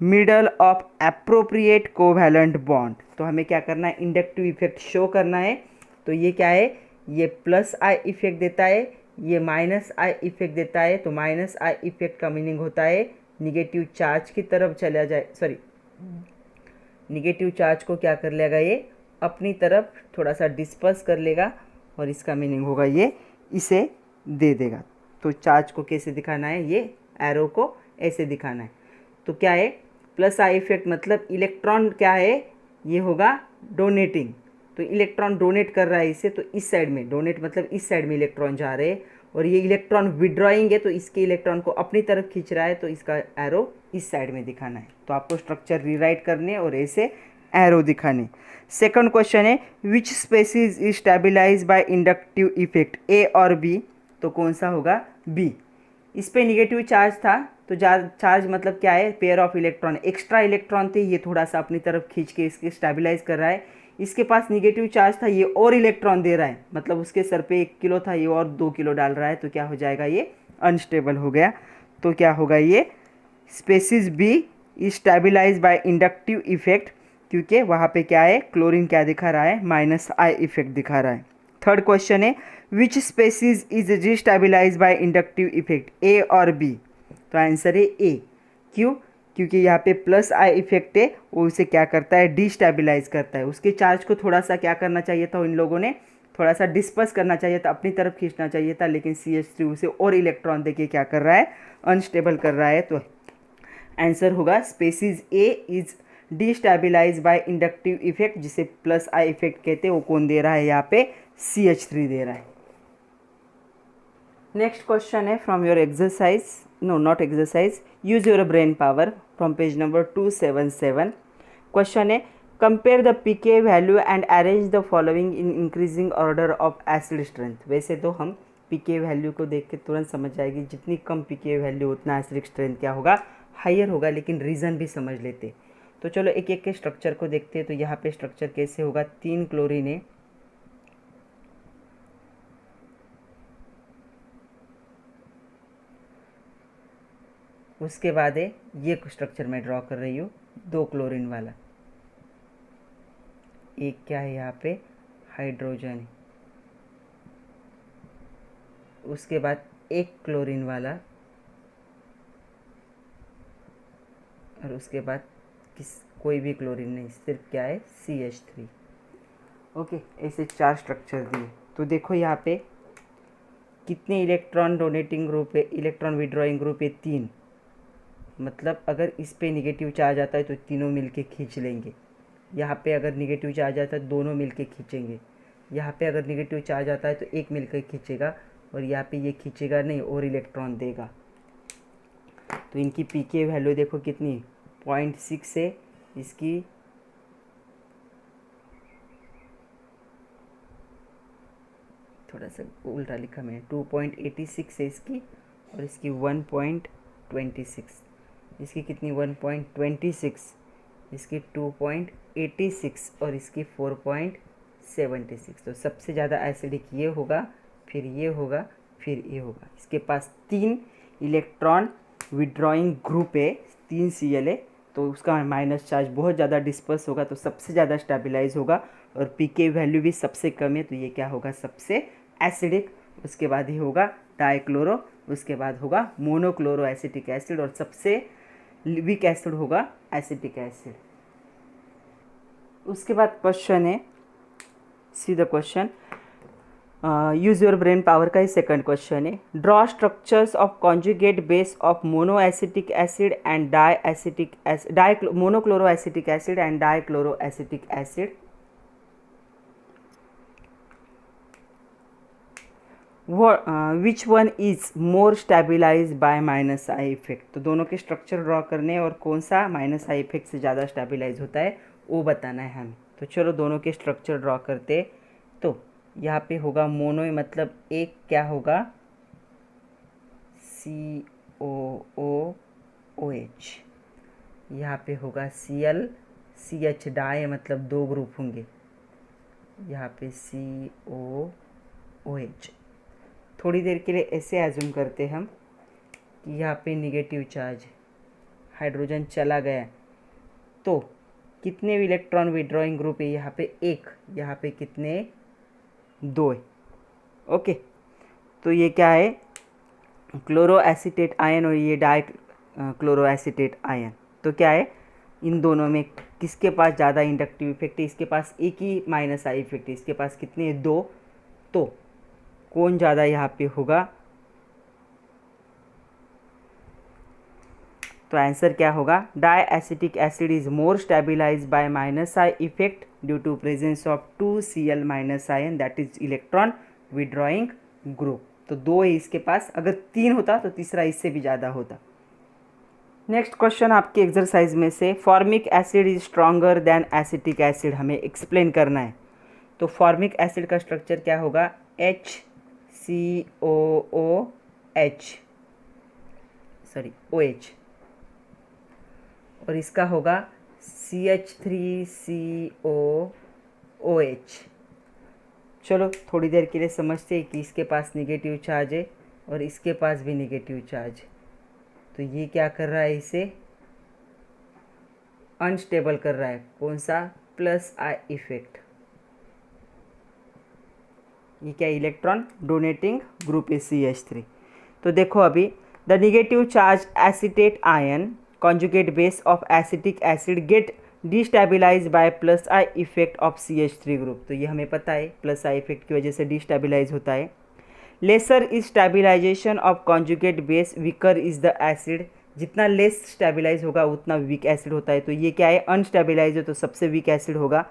[SPEAKER 1] middle of appropriate covalent bond। तो हमें क्या करना है, इंडक्टिव इफेक्ट शो करना है। तो ये क्या है, ये प्लस आई इफेक्ट देता है, ये माइनस आई इफेक्ट देता है। तो माइनस आई इफेक्ट का मीनिंग होता है निगेटिव चार्ज की तरफ चला जाए, सॉरी निगेटिव चार्ज को क्या कर लेगा, ये अपनी तरफ थोड़ा सा डिस्पर्स कर लेगा और इसका मीनिंग होगा ये इसे दे देगा। तो चार्ज को कैसे दिखाना है, ये एरो को ऐसे दिखाना है। तो क्या है, प्लस आई इफेक्ट मतलब इलेक्ट्रॉन क्या है, ये होगा डोनेटिंग। तो इलेक्ट्रॉन डोनेट कर रहा है इसे, तो इस साइड में डोनेट मतलब इस साइड में इलेक्ट्रॉन जा रहे हैं, और ये इलेक्ट्रॉन विड्रॉइंग है तो इसके इलेक्ट्रॉन को अपनी तरफ खींच रहा है, तो इसका एरो इस साइड में दिखाना है। तो आपको स्ट्रक्चर रीराइट करने और ऐसे एरो दिखाने। सेकंड क्वेश्चन है which species is stabilize by inductive effect, A और बी। तो कौन सा होगा, बी। इस पे निगेटिव चार्ज था, तो चार्ज मतलब क्या है, pair of electron, extra electron थे, ये थोड़ा सा अपनी तरफ खींच के इसके स्टेबलाइज कर रहा है। इसके पास निगेटिव चार्ज था, ये और इलेक्ट्रॉन दे रहा है, मतलब उसके सर पे 1 किलो था, ये और 2 किलो डाल रहा है। तो क्या हो जाएगा, ये अनस्टेबल हो गया। तो क्या होगा, ये species B is stabilize by inductive effect, क्योंकि वहाँ पे क्या है, क्लोरीन क्या दिखा रहा है, माइनस आई इफेक्ट दिखा रहा है। थर्ड क्वेश्चन है which species is destabilize by inductive effect, A और बी। तो आंसर है ए। क्यों, क्योंकि यहाँ पे प्लस आई इफेक्ट है, वो उसे क्या करता है, डिस्टेबलाइज करता है। उसके चार्ज को थोड़ा सा क्या करना चाहिए था, इन लोगों ने थोड़ा सा डिस्पर्स करना चाहिए था, अपनी तरफ खींचना चाहिए था, लेकिन CH3 उसे और इलेक्ट्रॉन देके क्या कर रहा है, अनस्टेबल कर रहा है। तो आंसर होगा species A is destabilize by inductive effect, जिसे प्लस आई इफेक्ट कहते हैं। वो कौन दे रहा है, यहाँ पे CH3 दे रहा है। नेक्स्ट क्वेश्चन है from your exercise, no not exercise, use your brain power, from page number 277। Question है compare the pK value and arrange the following in increasing order of acid strength. वैसे तो हम pK value को देख के तुरंत समझ जाएगी, जितनी कम pK वैल्यू उतना एसिडिक स्ट्रेंथ क्या होगा, हाइयर होगा, लेकिन रीज़न भी समझ लेते। तो चलो एक एक के स्ट्रक्चर को देखते हैं। तो यहाँ पे स्ट्रक्चर कैसे होगा, 3 क्लोरीन है, उसके बाद है ये स्ट्रक्चर मैं ड्रॉ कर रही हूँ 2 क्लोरीन वाला, एक क्या है यहाँ पे हाइड्रोजन है, उसके बाद 1 क्लोरीन वाला, और उसके बाद कोई भी क्लोरीन नहीं, सिर्फ क्या है CH3। ओके, ऐसे 4 स्ट्रक्चर दिए। तो देखो यहाँ पे कितने इलेक्ट्रॉन डोनेटिंग ग्रुप है, इलेक्ट्रॉन विड्रॉइंग ग्रुप है 3। मतलब अगर इस पे निगेटिव चार्ज आता है तो तीनों मिलके खींच लेंगे। यहाँ पे अगर निगेटिव चार्ज आता है दोनों मिलके खींचेंगे। यहाँ पे अगर निगेटिव चार्ज आता है तो एक मिलकर खींचेगा, और यहाँ पे ये खींचेगा नहीं और इलेक्ट्रॉन देगा। तो इनकी pK वैल्यू देखो कितनी, 0.6 है, इसकी थोड़ा सा उल्टा लिखा मैंने, 2.86 है इसकी, और इसकी 1.26, इसकी कितनी 1.26, इसकी 2.86, और इसकी 4.76। तो सबसे ज़्यादा एसिडिक ये होगा, फिर ये होगा, फिर ये होगा। इसके पास 3 इलेक्ट्रॉन विड्रॉइंग ग्रुप है, 3 Cl है, तो उसका माइनस चार्ज बहुत ज़्यादा डिस्पर्स होगा, तो सबसे ज़्यादा स्टेबलाइज होगा, और pK वैल्यू भी सबसे कम है, तो ये क्या होगा, सबसे एसिडिक। उसके बाद ही होगा डाइक्लोरो, उसके बाद होगा मोनोक्लोरो एसिटिक एसिड, और सबसे वीक एसिड होगा एसिटिक एसिड। उसके बाद क्वेश्चन है, see the question, use your brain power का ही सेकंड क्वेश्चन है, draw structures of conjugate base of mono acetic acid and monochloro acetic acid and dichloro acetic acid. Which one is more stabilize by minus I effect. तो दोनों के structure draw करने, और कौन सा माइनस आई इफेक्ट से ज़्यादा stabilise होता है वो बताना है हमें। तो चलो दोनों के स्ट्रक्चर ड्रॉ करते। तो यहाँ पे होगा मोनो, मतलब एक क्या होगा COOH, यहाँ पे होगा Cl, CH डाई, मतलब 2 ग्रुप होंगे, यहाँ पे COOH, थोड़ी देर के लिए ऐसे एज्यूम करते हम कि यहाँ पे निगेटिव चार्ज, हाइड्रोजन चला गया, तो कितने इलेक्ट्रॉन विड्रॉइंग ग्रुप है यहाँ पे? एक। यहाँ पे कितने? 2 है। ओके, तो ये क्या है? क्लोरो एसीटेट आयन और ये डाई क्लोरो एसीटेट आयन। तो क्या है, इन दोनों में किसके पास ज़्यादा इंडक्टिव इफेक्ट है? इसके पास एक ही माइनस आई इफेक्ट है, इसके पास कितने? 2। तो कौन ज़्यादा यहाँ पे होगा? तो आंसर क्या होगा? Di acetic acid is more stabilize by minus I effect due to presence of 2Cl minus ion that is electron withdrawing group. तो 2 है इसके पास, अगर 3 होता तो तीसरा इससे भी ज़्यादा होता। नेक्स्ट क्वेश्चन आपके एक्सरसाइज में से, formic acid is stronger than acetic acid, हमें एक्सप्लेन करना है। तो फॉर्मिक एसिड का स्ट्रक्चर क्या होगा? OH, और इसका होगा CH3COOH। चलो थोड़ी देर के लिए समझते हैं कि इसके पास निगेटिव चार्ज है और इसके पास भी निगेटिव चार्ज। तो ये क्या कर रहा है? इसे अनस्टेबल कर रहा है। कौन सा? Plus I effect. ये क्या? इलेक्ट्रॉन डोनेटिंग ग्रुप है CH3। तो देखो अभी, the negative charge acetate ion conjugate base of acetic acid get destabilized by plus I effect of CH3 group। तो ये हमें पता है, प्लस आई इफेक्ट की वजह से डिस्टेबिलाइज होता है। Lesser is stabilization of conjugate base, weaker is the acid. जितना लेस स्टेबिलाइज होगा उतना वीक एसिड होता है। तो ये क्या है? अनस्टेबिलाइज है तो सबसे वीक एसिड होगा।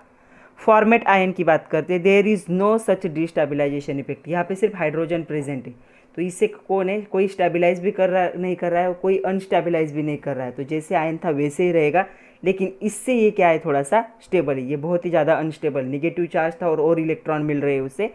[SPEAKER 1] फॉर्मेट आयन की बात करते हैं, there is no such destabilization effect. यहाँ पे सिर्फ हाइड्रोजन प्रेजेंट है, तो इससे कौन है? कोई स्टेबिलाइज भी कर रहा नहीं कर रहा है और कोई अनस्टेबिलाइज भी नहीं कर रहा है। तो जैसे आयन था वैसे ही रहेगा, लेकिन इससे ये क्या है? थोड़ा सा स्टेबल है। ये बहुत ही ज़्यादा अनस्टेबल, निगेटिव चार्ज था और इलेक्ट्रॉन मिल रहे हैं उसे,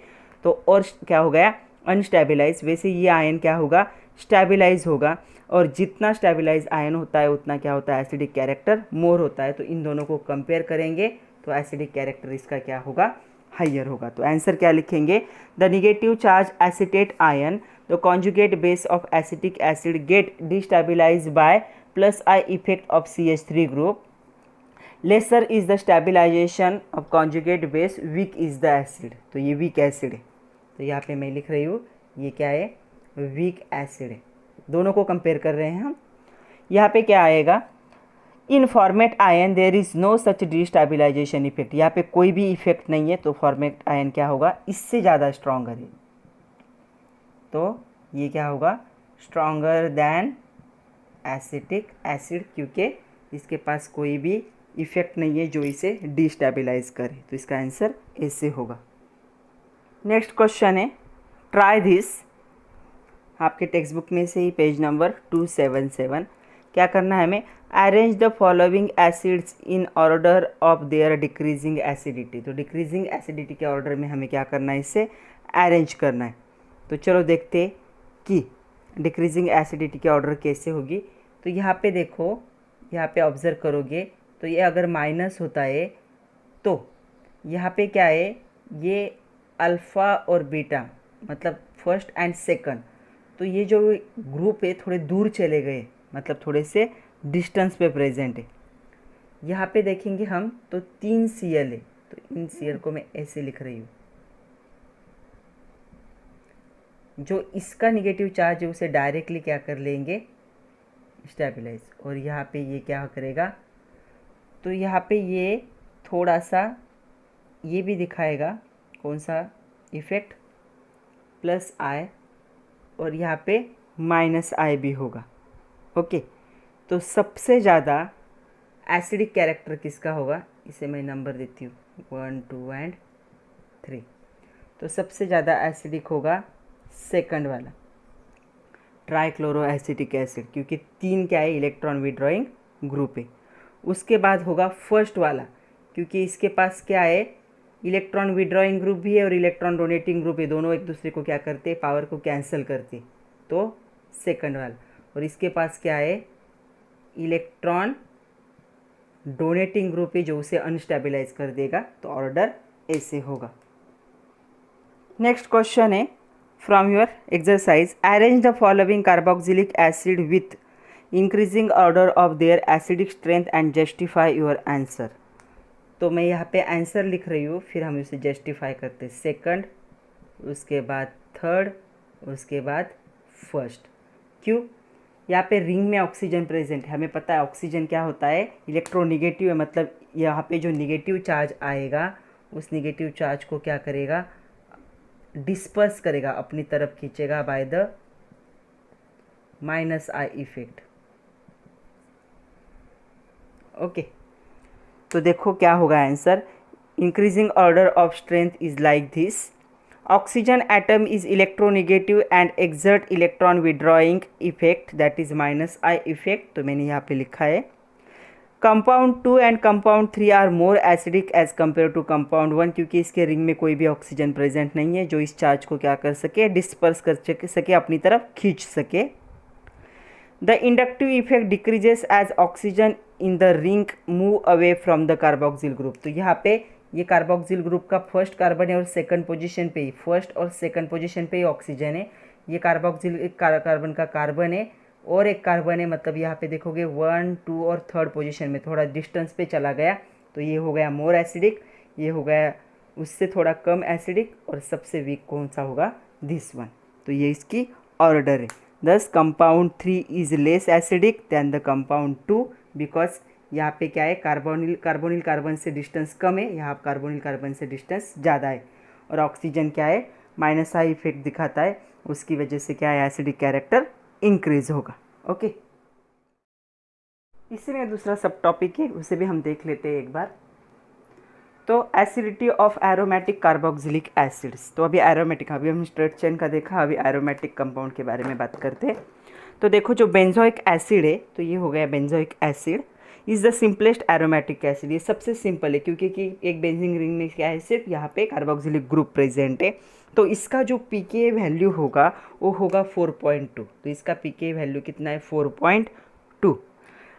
[SPEAKER 1] तो और क्या हो गया? अनस्टेबिलाइज। वैसे ये आयन क्या होगा? स्टेबिलाइज होगा, और जितना स्टेबिलाइज आयन होता है उतना क्या होता है? एसिडिक कैरेक्टर मोर होता है। तो इन दोनों को कंपेयर करेंगे तो एसिडिक कैरेक्टर इसका क्या होगा? हाइयर होगा। तो आंसर क्या लिखेंगे? The negative charge acetate ion, the conjugate base of acetic acid get destabilized by plus I effect of CH3 group. Lesser is the stabilization of conjugate base, weak is the acid। तो ये weak acid है, तो यहाँ पे मैं लिख रही हूँ ये क्या है? weak acid है। दोनों को कंपेयर कर रहे हैं हम। यहाँ पे क्या आएगा? In formate ion there is no such destabilization effect. यहाँ पे कोई भी इफेक्ट नहीं है, तो फॉर्मेट आयन क्या होगा? इससे ज़्यादा स्ट्रॉन्गर है। तो ये क्या होगा? स्ट्रॉन्गर दैन एसिटिक एसिड, क्योंकि इसके पास कोई भी इफेक्ट नहीं है जो इसे डिस्टेबिलाइज करे। तो इसका आंसर ऐसे होगा। नेक्स्ट क्वेश्चन है, ट्राई दिस। आपके टेक्स्ट बुक में से ही पेज नंबर 277। क्या करना है हमें? Arrange the following acids in order of their decreasing acidity. तो डिक्रीजिंग एसिडिटी के ऑर्डर में हमें क्या करना है? इसे अरेंज करना है। तो चलो देखते कि डिक्रीजिंग एसिडिटी के ऑर्डर कैसे होगी। तो यहाँ पे देखो, यहाँ पे ऑब्जर्व करोगे तो ये अगर माइनस होता है तो यहाँ पे क्या है? ये अल्फ़ा और बीटा, मतलब फर्स्ट एंड सेकंड, तो ये जो ग्रुप है थोड़े दूर चले गए, मतलब थोड़े से डिस्टेंस पे प्रेजेंट है। यहाँ पे देखेंगे हम तो 3 Cl है, तो इन Cl को मैं ऐसे लिख रही हूँ। जो इसका निगेटिव चार्ज है उसे डायरेक्टली क्या कर लेंगे? स्टेबिलाइज। और यहाँ पे ये क्या करेगा? तो यहाँ पे ये थोड़ा सा ये भी दिखाएगा, कौन सा इफेक्ट? प्लस आई, और यहाँ पे माइनस आई भी होगा। ओके, तो सबसे ज़्यादा एसिडिक कैरेक्टर किसका होगा? इसे मैं नंबर देती हूँ 1 2 एंड 3। तो सबसे ज़्यादा एसिडिक होगा सेकंड वाला, ट्राइक्लोरो एसिटिक एसिड, क्योंकि 3 क्या है? इलेक्ट्रॉन विड्रॉइंग ग्रुप है। उसके बाद होगा फर्स्ट वाला, क्योंकि इसके पास क्या है? इलेक्ट्रॉन विड्रॉइंग ग्रुप भी है और इलेक्ट्रॉन डोनेटिंग ग्रुप है, दोनों एक दूसरे को क्या करते हैं? पावर को कैंसिल करते। तो सेकंड वाला। और इसके पास क्या है? इलेक्ट्रॉन डोनेटिंग ग्रुप है जो उसे अनस्टेबिलाइज कर देगा। तो ऑर्डर ऐसे होगा। नेक्स्ट क्वेश्चन है, from your exercise, arrange the following carboxylic acid with increasing order of their acidic strength and justify your answer. तो मैं यहाँ पे आंसर लिख रही हूँ, फिर हम इसे जस्टिफाई करते हैं। सेकंड, उसके बाद थर्ड, उसके बाद फर्स्ट। क्यों? यहाँ पे रिंग में ऑक्सीजन प्रेजेंट है, हमें पता है ऑक्सीजन क्या होता है, इलेक्ट्रोनिगेटिव है, मतलब यहाँ पे जो निगेटिव चार्ज आएगा उस निगेटिव चार्ज को क्या करेगा, डिस्पर्स करेगा, अपनी तरफ खींचेगा by the minus I effect. Okay, तो देखो क्या होगा answer. Increasing order of strength is like this, oxygen atom is electronegative and exert electron withdrawing effect, that is minus I effect, तो मैंने यहाँ पे लिखा है। Compound 2 and compound 3 are more acidic as compare to compound 1, क्योंकि इसके ring में कोई भी ऑक्सीजन प्रेजेंट नहीं है जो इस चार्ज को क्या कर सके, डिस्पर्स कर सके, अपनी तरफ खींच सके। The inductive effect decreases as oxygen in the ring move away from the carboxyl group. तो यहाँ पे ये कार्बोक्सिल ग्रुप का फर्स्ट कार्बन है और सेकंड पोजीशन पे ही, फर्स्ट और सेकंड पोजीशन पे ही ऑक्सीजन है। ये कार्बोक्सिल कार्बन का कार्बन है और एक कार्बन है, मतलब यहाँ पे देखोगे 1, 2 और थर्ड पोजीशन में थोड़ा डिस्टेंस पे चला गया, तो ये हो गया मोर एसिडिक, ये हो गया उससे थोड़ा कम एसिडिक, और सबसे वीक कौन सा होगा, दिस वन। तो ये इसकी ऑर्डर है। दस compound 3 is less acidic than the compound 2, because यहाँ पे क्या है, कार्बोनिल कार्बन से डिस्टेंस कम है, यहाँ कार्बोनिल कार्बन से डिस्टेंस ज़्यादा है, और ऑक्सीजन क्या है, माइनस आई इफेक्ट दिखाता है, उसकी वजह से क्या है, एसिडिक कैरेक्टर इंक्रीज होगा। ओके, इसी में दूसरा सब टॉपिक है, उसे भी हम देख लेते हैं एक बार। तो acidity of aromatic carboxylic acids, तो अभी एरोमेटिक, अभी हम स्ट्रेट चेन का देखा, अभी एरोमेटिक कंपाउंड के बारे में बात करते हैं। तो देखो जो बेंजोइक एसिड है, तो ये हो गया benzoic acid, is the simplest aromatic acid, ये सबसे सिंपल है, क्योंकि एक बेंजीन रिंग में क्या है, सिर्फ यहाँ पे कार्बोक्सिलिक ग्रुप प्रेजेंट है। तो इसका जो पीके वैल्यू होगा वो होगा 4.2, तो इसका पीके वैल्यू कितना है, 4.2,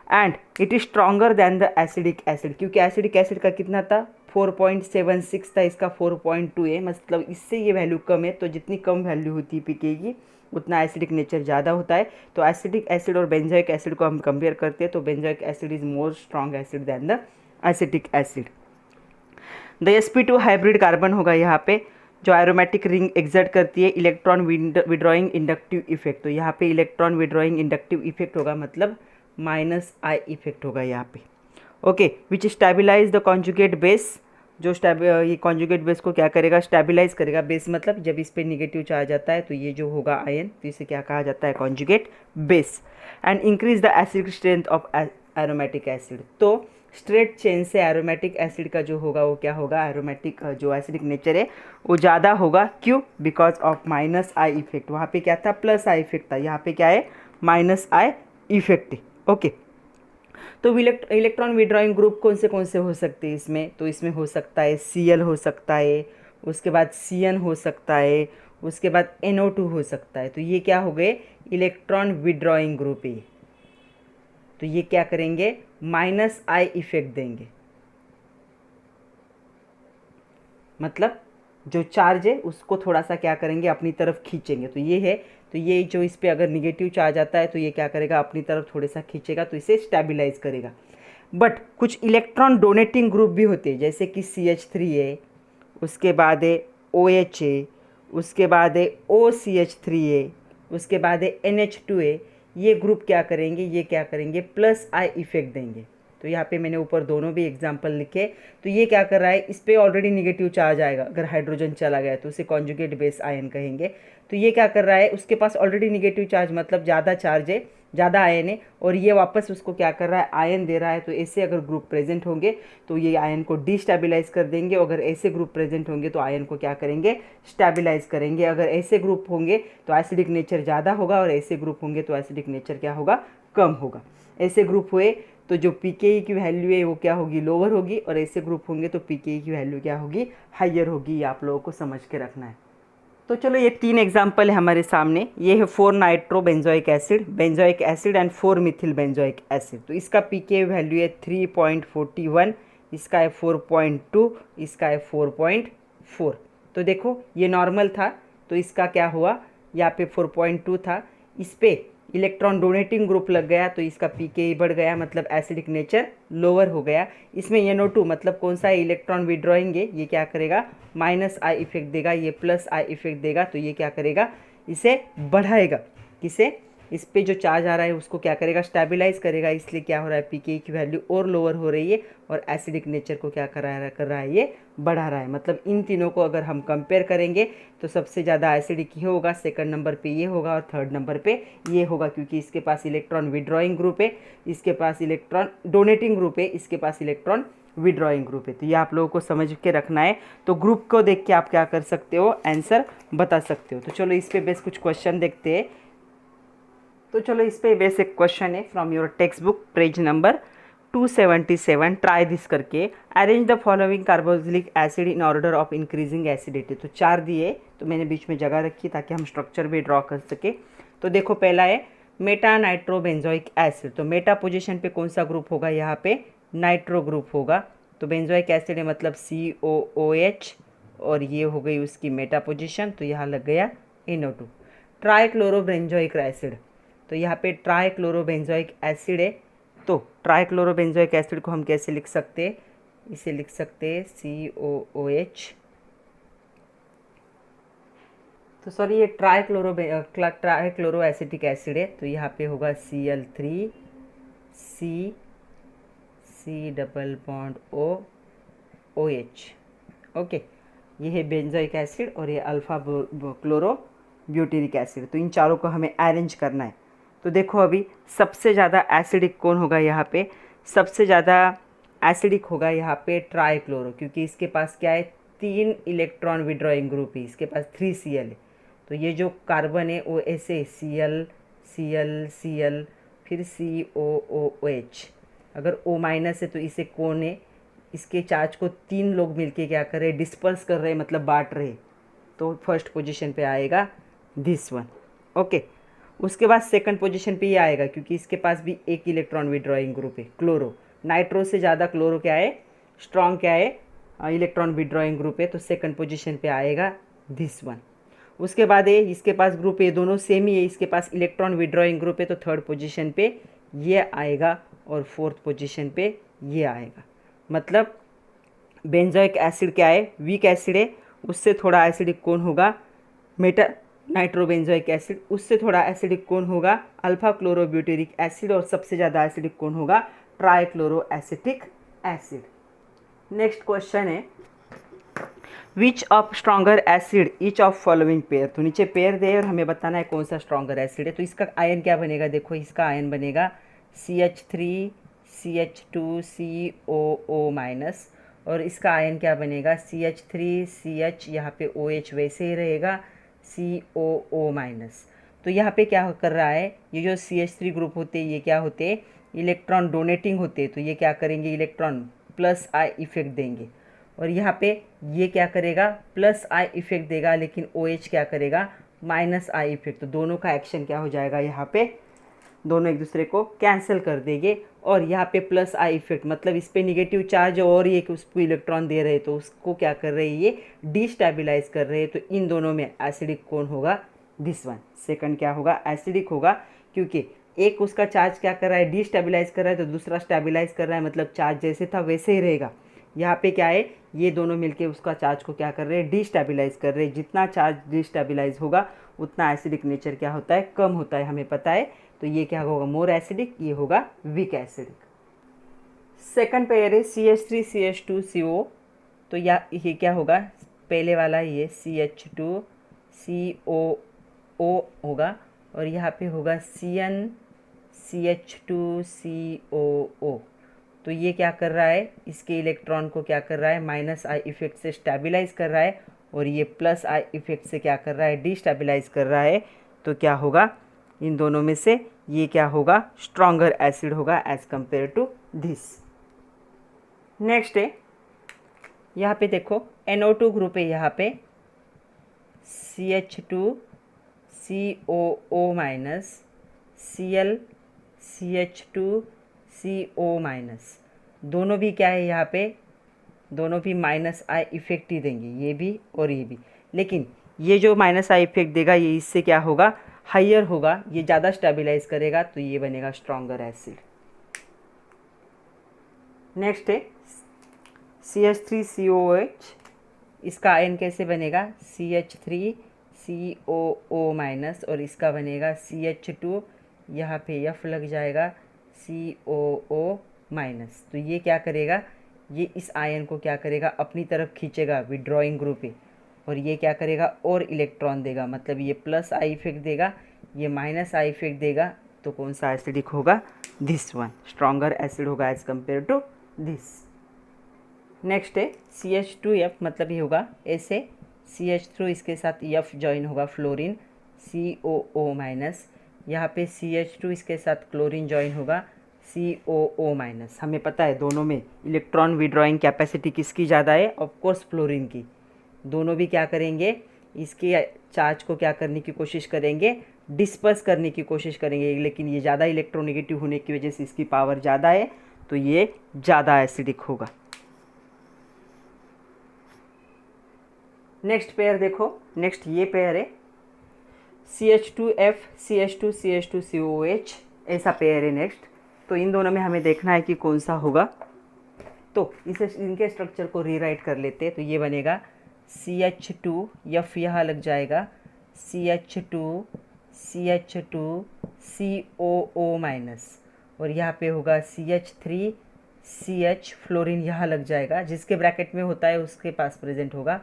[SPEAKER 1] and it is stronger than the acidic acid, क्योंकि एसिडिक एसिड का कितना था, 4.76 था, इसका 4.2 है, मतलब इससे ये वैल्यू कम है। तो जितनी कम वैल्यू होती है पीके की, उतना एसिडिक नेचर ज़्यादा होता है। तो एसिडिक एसिड और बेंजोइक एसिड को हम कंपेयर करते हैं, तो benzoic acid is more strong acid than the acidic acid. The sp2 hybrid carbon होगा यहाँ पे, जो एरोमेटिक रिंग एग्जर्ट करती है इलेक्ट्रॉन विड्रॉइंग इंडक्टिव इफेक्ट, तो यहाँ पे इलेक्ट्रॉन विड्रॉइंग इंडक्टिव इफेक्ट होगा, मतलब माइनस आई इफेक्ट होगा यहाँ पे। Okay, which stabilise the conjugate base, जो ये कॉन्जुगेट बेस को क्या करेगा, स्टेबिलाइज करेगा। बेस मतलब जब इस पे निगेटिव चार्ज आता है तो ये जो होगा आयन, तो इसे क्या कहा जाता है, conjugate base. And increase the acidic strength of aromatic acid, तो स्ट्रेट चेन से एरोमेटिक एसिड का जो होगा वो क्या होगा, एरोमेटिक जो एसिडिक नेचर है वो ज़्यादा होगा। क्यों? Because of minus I effect. वहाँ पे क्या था, प्लस आई इफेक्ट था, यहाँ पे क्या है, माइनस आई इफेक्ट है। ओके, तो इलेक्ट्रॉन विड्रॉइंग ग्रुप कौन से हो सकते हैं इसमें, तो इसमें हो सकता है Cl हो सकता है, उसके बाद Cn हो सकता है, उसके बाद NO2 हो सकता है। तो ये क्या हो गए, इलेक्ट्रॉन विड्रॉइंग ग्रुप है। तो ये क्या करेंगे, माइनस आई इफेक्ट देंगे, मतलब जो चार्ज है उसको थोड़ा सा क्या करेंगे, अपनी तरफ खींचेंगे। तो ये है, तो ये जो इस पे अगर निगेटिव चार्ज आता है तो ये क्या करेगा, अपनी तरफ थोड़ा सा खींचेगा, तो इसे स्टेबिलाइज करेगा। बट कुछ इलेक्ट्रॉन डोनेटिंग ग्रुप भी होते हैं, जैसे कि CH3 है, उसके बाद है OH है, उसके बाद है OCH3 है, उसके बाद है NH2 है। ये ग्रुप क्या करेंगे, ये क्या करेंगे, प्लस आई इफेक्ट देंगे। तो यहाँ पे मैंने ऊपर दोनों भी एग्जाम्पल लिखे। तो ये क्या कर रहा है, इस पर ऑलरेडी निगेटिव चार्ज आएगा, अगर हाइड्रोजन चला गया तो उसे कॉन्जुगेट बेस आयन कहेंगे। तो ये क्या कर रहा है, उसके पास ऑलरेडी निगेटिव चार्ज, मतलब ज़्यादा चार्ज है, ज़्यादा आयन है, और ये वापस उसको क्या कर रहा है, आयन दे रहा है। तो ऐसे अगर ग्रुप प्रेजेंट होंगे तो ये आयन को डिस्टेबिलाइज कर देंगे, अगर ऐसे ग्रुप प्रेजेंट होंगे तो आयन को क्या करेंगे, स्टेबिलाइज करेंगे। अगर ऐसे ग्रुप होंगे तो एसिडिक नेचर ज़्यादा होगा, और ऐसे ग्रुप होंगे तो एसिडिक नेचर क्या होगा, कम होगा। ऐसे ग्रुप हुए तो जो pKa की वैल्यू है वो क्या होगी, लोअर होगी, और ऐसे ग्रुप होंगे तो pKa की वैल्यू क्या होगी, हाइयर होगी। ये आप लोगों को समझ के रखना है। तो चलो ये 3 एग्जाम्पल है हमारे सामने। ये है 4 nitro benzoic acid and 4 Mithil benzoic acid. तो इसका pKa वैल्यू है 3.41, इसका है 4.2, इसका है 4.4। तो देखो ये नॉर्मल था, तो इसका क्या हुआ, यहाँ पे 4.2 था, इस पे इलेक्ट्रॉन डोनेटिंग ग्रुप लग गया तो इसका pKa बढ़ गया, मतलब एसिडिक नेचर लोअर हो गया। इसमें NO2 मतलब कौन सा इलेक्ट्रॉन विड्रॉइंग है, ये क्या करेगा, माइनस आई इफेक्ट देगा, ये प्लस आई इफेक्ट देगा, तो ये क्या करेगा, इसे बढ़ाएगा। किसे, इस पे जो चार्ज आ रहा है उसको क्या करेगा, स्टेबलाइज करेगा, इसलिए क्या हो रहा है, pKa की वैल्यू और लोअर हो रही है और एसिडिक नेचर को क्या कर रहा है, ये बढ़ा रहा है। मतलब इन तीनों को अगर हम कंपेयर करेंगे तो सबसे ज़्यादा एसिडिक ये होगा, सेकंड नंबर पे ये होगा और थर्ड नंबर पे ये होगा, क्योंकि इसके पास इलेक्ट्रॉन विड्रॉइंग ग्रुप है, इसके पास इलेक्ट्रॉन डोनेटिंग ग्रुप है, इसके पास इलेक्ट्रॉन विड्रॉइंग ग्रुप है। तो ये आप लोगों को समझ के रखना है। तो ग्रुप को देख के आप क्या कर सकते हो, आंसर बता सकते हो। तो चलो इस पे बेस कुछ क्वेश्चन देखते हैं। तो चलो इस पे बेसिक क्वेश्चन है from your text book page number 277। Try this करके arrange the following carboxylic acid in order of increasing acidity. तो 4 दिए तो मैंने बीच में जगह रखी ताकि हम स्ट्रक्चर भी ड्रॉ कर सके। तो देखो पहला है मेटा नाइट्रोबेंजोइक एसिड। तो मेटा पोजीशन पे कौन सा ग्रुप होगा, यहाँ पे नाइट्रो ग्रुप होगा। तो बेंजोइक एसिड है मतलब COOH और ये हो गई उसकी मेटा पोजीशन, तो यहाँ लग गया NO2। ट्राइक्लोरोबेंजोइक एसिड, तो यहाँ पे ट्राइक्लोरोबेंजोइक एसिड है। तो ट्राइक्लोरोबेंजोइक एसिड को हम कैसे लिख सकते हैं, इसे लिख सकते हैं COOH। तो सॉरी ये ट्राइक्लोरो एसिटिक एसिड है, तो यहाँ पे होगा Cl3 C double bond OH। Okay, ये है बेंजोइक एसिड और ये अल्फा क्लोरो ब्यूटेरिक एसिड। तो इन चारों को हमें अरेंज करना है। तो देखो अभी सबसे ज़्यादा एसिडिक कौन होगा, यहाँ पे सबसे ज़्यादा एसिडिक होगा यहाँ पे ट्राइक्लोरो, क्योंकि इसके पास क्या है, 3 इलेक्ट्रॉन विड्रॉइंग ग्रुप है, इसके पास 3Cl है। तो ये जो कार्बन है वो ऐसे Cl Cl Cl फिर COOH, अगर O माइनस है तो इसे कौन है, इसके चार्ज को 3 लोग मिलके क्या कर रहे हैं, डिस्पर्स कर रहे हैं, मतलब बांट रहे हैं। तो फर्स्ट पोजीशन पे आएगा दिस वन। ओके, उसके बाद सेकंड पोजीशन पे ये आएगा क्योंकि इसके पास भी एक इलेक्ट्रॉन विड्रॉइंग ग्रुप है, क्लोरो। नाइट्रो से ज़्यादा क्लोरो क्या है, स्ट्रॉन्ग क्या है, इलेक्ट्रॉन विड्रॉइंग ग्रुप है, तो सेकंड पोजीशन पे आएगा दिस वन। उसके बाद ये इसके पास ग्रुप है, दोनों सेम ही है, इसके पास इलेक्ट्रॉन विड्रॉइंग ग्रुप है, तो थर्ड पोजीशन पे ये आएगा और फोर्थ पोजीशन पे ये आएगा। मतलब बेंजोइक एसिड क्या है, वीक एसिड है, उससे थोड़ा एसिडिक कौन होगा, मेटा नाइट्रोबेंजोइक एसिड, उससे थोड़ा एसिडिक कौन होगा, अल्फा क्लोरोब्यूटेरिक एसिड, और सबसे ज़्यादा एसिडिक कौन होगा, trichloro acetic acid. Next question है which of stronger acid each of following pair. तो नीचे पेयर दे और हमें बताना है कौन सा स्ट्रॉन्गर एसिड है। तो इसका आयन क्या बनेगा, देखो इसका आयन बनेगा CH3 CH2 COO माइनस, और इसका आयन क्या बनेगा CH3 CH, यहाँ पे OH वैसे ही रहेगा, COO माइनस। तो यहाँ पे क्या कर रहा है, ये जो CH3 ग्रुप होते हैं ये क्या होते हैं, इलेक्ट्रॉन डोनेटिंग होते हैं, तो ये क्या करेंगे, इलेक्ट्रॉन प्लस आई इफेक्ट देंगे। और यहाँ पे ये क्या करेगा, प्लस आई इफेक्ट देगा, लेकिन OH क्या करेगा, माइनस आई इफेक्ट। तो दोनों का एक्शन क्या हो जाएगा, यहाँ पे दोनों एक दूसरे को कैंसिल कर देंगे। और यहाँ पे प्लस आई इफेक्ट मतलब इस पे निगेटिव चार्ज और ये कि उसको इलेक्ट्रॉन दे रहे, तो उसको क्या कर रहे हैं, ये डिस्टेबलाइज कर रहे हैं। तो इन दोनों में एसिडिक कौन होगा, दिस वन। सेकंड क्या होगा, एसिडिक होगा, क्योंकि एक उसका चार्ज क्या कर रहा है, डिस्टेबलाइज कर रहा है, तो दूसरा स्टेबलाइज कर रहा है, मतलब चार्ज जैसे था वैसे ही रहेगा। यहाँ पे क्या है, ये दोनों मिलके उसका चार्ज को क्या कर रहे हैं, डिस्टेबलाइज कर रहे हैं। जितना चार्ज डिस्टेबलाइज होगा उतना एसिडिक नेचर क्या होता है, कम होता है, हमें पता है। तो ये क्या होगा, मोर एसिडिक, ये होगा वीक एसिडिक। सेकंड पेयर है CH3 CH2 CO। तो ये क्या होगा, पहले वाला ये CH2 COO होगा, और यहाँ पे होगा CN CH2 COO। तो ये क्या कर रहा है, इसके इलेक्ट्रॉन को क्या कर रहा है, माइनस आई इफेक्ट से स्टेबलाइज कर रहा है, और ये प्लस आई इफेक्ट से क्या कर रहा है, डिस्टेबलाइज कर रहा है। तो क्या होगा, इन दोनों में से ये क्या होगा, स्ट्रॉन्गर एसिड होगा as compare to this. Next है, यहाँ पे देखो NO2 ग्रुप है, यहाँ पे CH2 COO minus Cl CH2 CO minus, दोनों भी क्या है, यहाँ पे दोनों भी माइनस आई इफेक्ट ही देंगे, ये भी और ये भी। लेकिन ये जो माइनस आई इफेक्ट देगा ये इससे क्या होगा, हाइयर होगा, ये ज़्यादा स्टेबलाइज करेगा, तो ये बनेगा स्ट्रॉन्गर एसिड। नेक्स्ट है CH3COOH, इसका आयन कैसे बनेगा, CH3COO- और इसका बनेगा CH2, यहाँ पे F लग जाएगा, COO-। तो ये क्या करेगा, ये इस आयन को क्या करेगा, अपनी तरफ खींचेगा विड्रॉइंग ग्रुप पे, और ये क्या करेगा और इलेक्ट्रॉन देगा, मतलब ये प्लस आई इफेक्ट देगा, ये माइनस आई इफेक्ट देगा, तो कौन सा एसिडिक होगा, दिस वन, स्ट्रॉन्गर एसिड होगा as compare to this. Next है CH2F, मतलब ये होगा ऐसे, CH3 इसके साथ F ज्वाइन होगा फ्लोरीन, COO-। यहाँ पे CH2 इसके साथ क्लोरीन ज्वाइन होगा, COO-। हमें पता है दोनों में इलेक्ट्रॉन विड्रॉइंग कैपेसिटी किसकी ज़्यादा है, ऑफ कोर्स फ्लोरीन की। दोनों भी क्या करेंगे, इसके चार्ज को क्या करने की कोशिश करेंगे, डिस्पर्स करने की कोशिश करेंगे, लेकिन ये ज़्यादा इलेक्ट्रोनेगेटिव होने की वजह से इसकी पावर ज़्यादा है, तो ये ज़्यादा एसिडिक होगा। नेक्स्ट पेयर देखो, नेक्स्ट ये पेयर है CH2F CH2CH2COOH, ऐसा पेयर है नेक्स्ट। तो इन दोनों में हमें देखना है कि कौन सा होगा, तो इसे इनके स्ट्रक्चर को रीराइट कर लेते हैं। तो ये बनेगा CH2, F यहाँ लग जाएगा, CH2 CH2COO-, और यहाँ पे होगा CH3 CH, फ्लोरीन यहाँ लग जाएगा, जिसके ब्रैकेट में होता है उसके पास प्रेजेंट होगा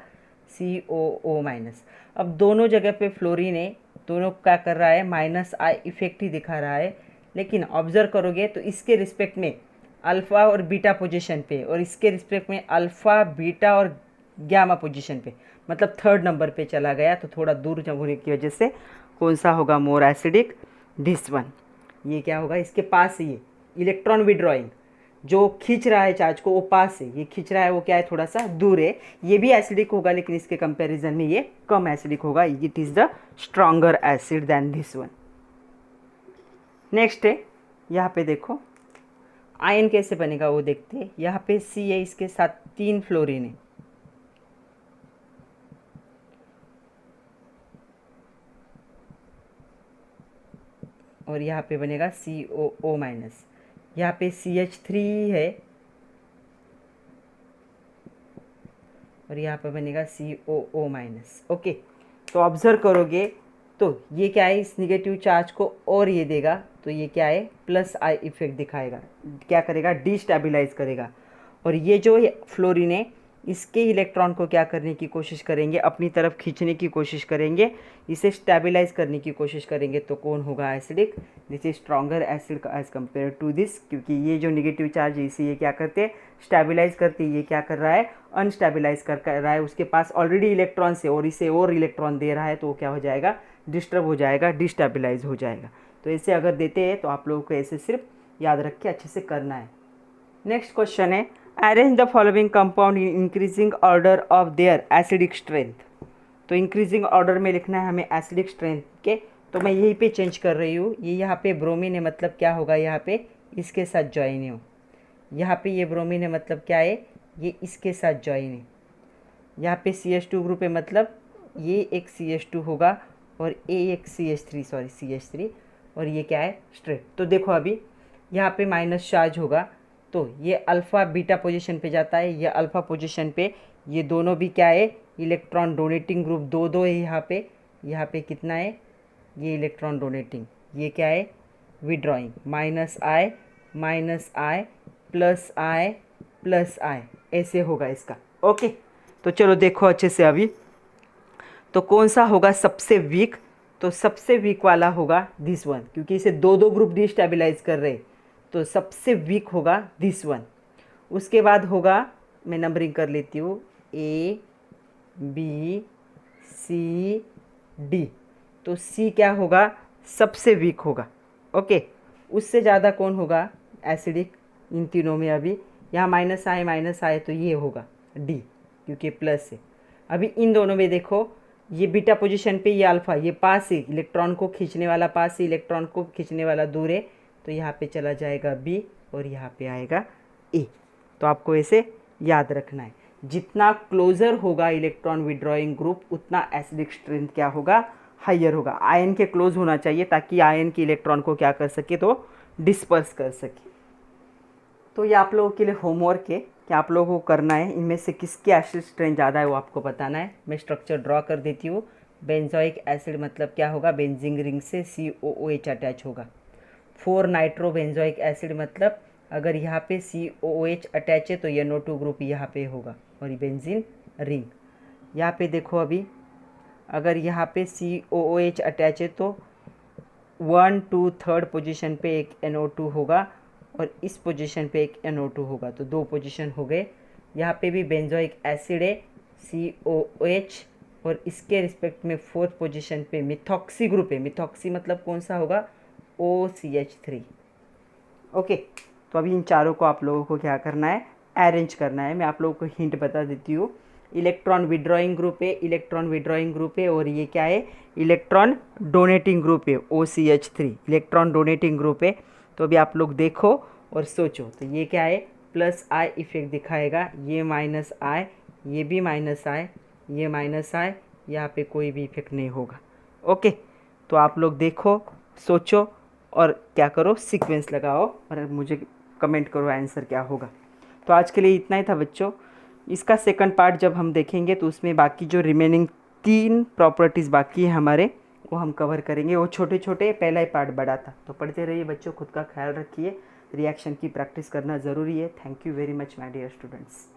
[SPEAKER 1] COO-। अब दोनों जगह पे फ्लोरीन है, दोनों क्या कर रहा है, माइनस आई इफेक्ट ही दिखा रहा है, लेकिन ऑब्जर्व करोगे तो इसके रिस्पेक्ट में अल्फ़ा और बीटा पोजीशन पे, और इसके रिस्पेक्ट में अल्फ़ा बीटा और गामा पोजीशन पे, मतलब थर्ड नंबर पे चला गया, तो थोड़ा दूर होने की वजह से कौन सा होगा मोर एसिडिक, दिस वन। ये क्या होगा, इसके पास ये इलेक्ट्रॉन विड्रॉइंग जो खींच रहा है चार्ज को, वो पास है, ये खींच रहा है वो क्या है, थोड़ा सा दूर है, ये भी एसिडिक होगा, लेकिन इसके कंपैरिजन में ये कम एसिडिक होगा, it is the stronger acid than this one. Next है, यहाँ पे देखो आयन कैसे बनेगा वो देखते हैं। यहाँ पे C है, इसके साथ 3 फ्लोरीन है, और यहाँ पे बनेगा COO-। यहाँ पे CH3 है, और यहाँ पे बनेगा COO-। ओके, तो ऑब्जर्व करोगे तो ये क्या है, इस निगेटिव चार्ज को और ये देगा, तो ये क्या है, प्लस आई इफेक्ट दिखाएगा, क्या करेगा, डिस्टेबलाइज करेगा। और ये जो फ्लोरीन है, इसके इलेक्ट्रॉन को क्या करने की कोशिश करेंगे, अपनी तरफ खींचने की कोशिश करेंगे, इसे स्टेबलाइज करने की कोशिश करेंगे, तो कौन होगा acidic, this is stronger acid as compare to this, क्योंकि ये जो निगेटिव चार्ज है इसे ये क्या करते हैं, स्टेबलाइज करते हैं, ये क्या कर रहा है, अनस्टेबलाइज कर रहा है, उसके पास ऑलरेडी इलेक्ट्रॉन्स है और इसे और इलेक्ट्रॉन दे रहा है, तो वो क्या हो जाएगा, डिस्टर्ब हो जाएगा, डिस्टेबलाइज हो जाएगा। तो ऐसे अगर देते हैं तो आप लोगों को ऐसे सिर्फ याद रख के अच्छे से करना है। नेक्स्ट क्वेश्चन है, arrange the following compound in increasing order of their acidic strength. तो इंक्रीजिंग ऑर्डर में लिखना है हमें एसिडिक स्ट्रेंथ के, तो मैं यहीं पे चेंज कर रही हूँ, ये यहाँ पे ब्रोमीन है, मतलब क्या होगा, यहाँ पे इसके साथ ज्वाइन है, यहाँ पे ये ब्रोमीन है, मतलब क्या है, ये इसके साथ ज्वाइन है, यहाँ पे CH2 ग्रुप है, मतलब ये एक CH2 होगा, और एक CH3, और ये क्या है, स्ट्रेट। तो देखो अभी यहाँ पे माइनस चार्ज होगा, तो ये अल्फ़ा बीटा पोजीशन पे जाता है, ये अल्फ़ा पोजीशन पे, ये दोनों भी क्या है, इलेक्ट्रॉन डोनेटिंग ग्रुप, दो है यहाँ पे कितना है, ये इलेक्ट्रॉन डोनेटिंग, ये क्या है, विड्रॉइंग, माइनस आई प्लस आई, ऐसे होगा इसका। ओके, तो चलो देखो अच्छे से अभी, तो कौन सा होगा सबसे वीक, तो सबसे वीक वाला होगा दिस वन, क्योंकि इसे दो ग्रुप डिस्टेबलाइज कर रहे, तो सबसे वीक होगा दिस वन। उसके बाद होगा, मैं नंबरिंग कर लेती हूँ, A B C D, तो C क्या होगा, सबसे वीक होगा। ओके, उससे ज़्यादा कौन होगा एसिडिक, इन तीनों में अभी यहाँ माइनस आए तो ये होगा D, क्योंकि प्लस है। अभी इन दोनों में देखो, ये बीटा पोजीशन पे ये अल्फ़ा, ये पास है, इलेक्ट्रॉन को खींचने वाला पास है, इलेक्ट्रॉन को खींचने वाला दूर है, तो यहाँ पे चला जाएगा B, और यहाँ पे आएगा A। तो आपको ऐसे याद रखना है। जितना क्लोजर होगा इलेक्ट्रॉन विड्रॉइंग ग्रुप उतना एसिडिक स्ट्रेंथ क्या होगा, हाइयर होगा। आयन के क्लोज होना चाहिए ताकि आयन के इलेक्ट्रॉन को क्या कर सके, तो डिस्पर्स कर सके। तो ये आप लोगों के लिए होमवर्क है कि आप लोगों को करना है, इनमें से किसकी एसिड स्ट्रेंथ ज़्यादा है वो आपको बताना है। मैं स्ट्रक्चर ड्रॉ कर देती हूँ। बेंजोइक एसिड मतलब क्या होगा, बेंजीन रिंग से COOH अटैच होगा। 4 नाइट्रो बेंजोइक एसिड मतलब अगर यहाँ पे COOH अटैच है तो NO2 ग्रुप यहाँ पे होगा और ये बेंजीन रिंग। यहाँ पे देखो अभी अगर यहाँ पे COOH अटैच है तो 1, 2, 3 पोजीशन पे एक NO2 होगा और इस पोजीशन पे एक NO2 होगा, तो 2 पोजीशन हो गए। यहाँ पे भी बेंजोइक एसिड है COOH और इसके रिस्पेक्ट में 4th पोजीशन पे मिथॉक्सी ग्रुप है। मिथॉक्सी मतलब कौन सा होगा, OCH3। ओके, तो अभी इन चारों को आप लोगों को क्या करना है, अरेंज करना है। मैं आप लोगों को हिंट बता देती हूँ। इलेक्ट्रॉन विड्रॉइंग ग्रुप है, इलेक्ट्रॉन विड्रॉइंग ग्रुप है, और ये क्या है, इलेक्ट्रॉन डोनेटिंग ग्रुप है, OCH3 इलेक्ट्रॉन डोनेटिंग ग्रुप है। तो अभी आप लोग देखो और सोचो, तो ये क्या है, प्लस I इफेक्ट दिखाएगा, ये माइनस I, ये भी माइनस I, ये माइनस I, यहाँ पे कोई भी इफेक्ट नहीं होगा। ओके, तो आप लोग देखो, सोचो और क्या करो, सीक्वेंस लगाओ और मुझे कमेंट करो आंसर क्या होगा। तो आज के लिए इतना ही था बच्चों। इसका सेकंड पार्ट जब हम देखेंगे तो उसमें बाकी जो रिमेनिंग 3 प्रॉपर्टीज़ बाकी है हमारे, वो हम कवर करेंगे। वो छोटे छोटे, पहला ही पार्ट बड़ा था। तो पढ़ते रहिए बच्चों, खुद का ख्याल रखिए, रिएक्शन की प्रैक्टिस करना ज़रूरी है। Thank you very much my dear students.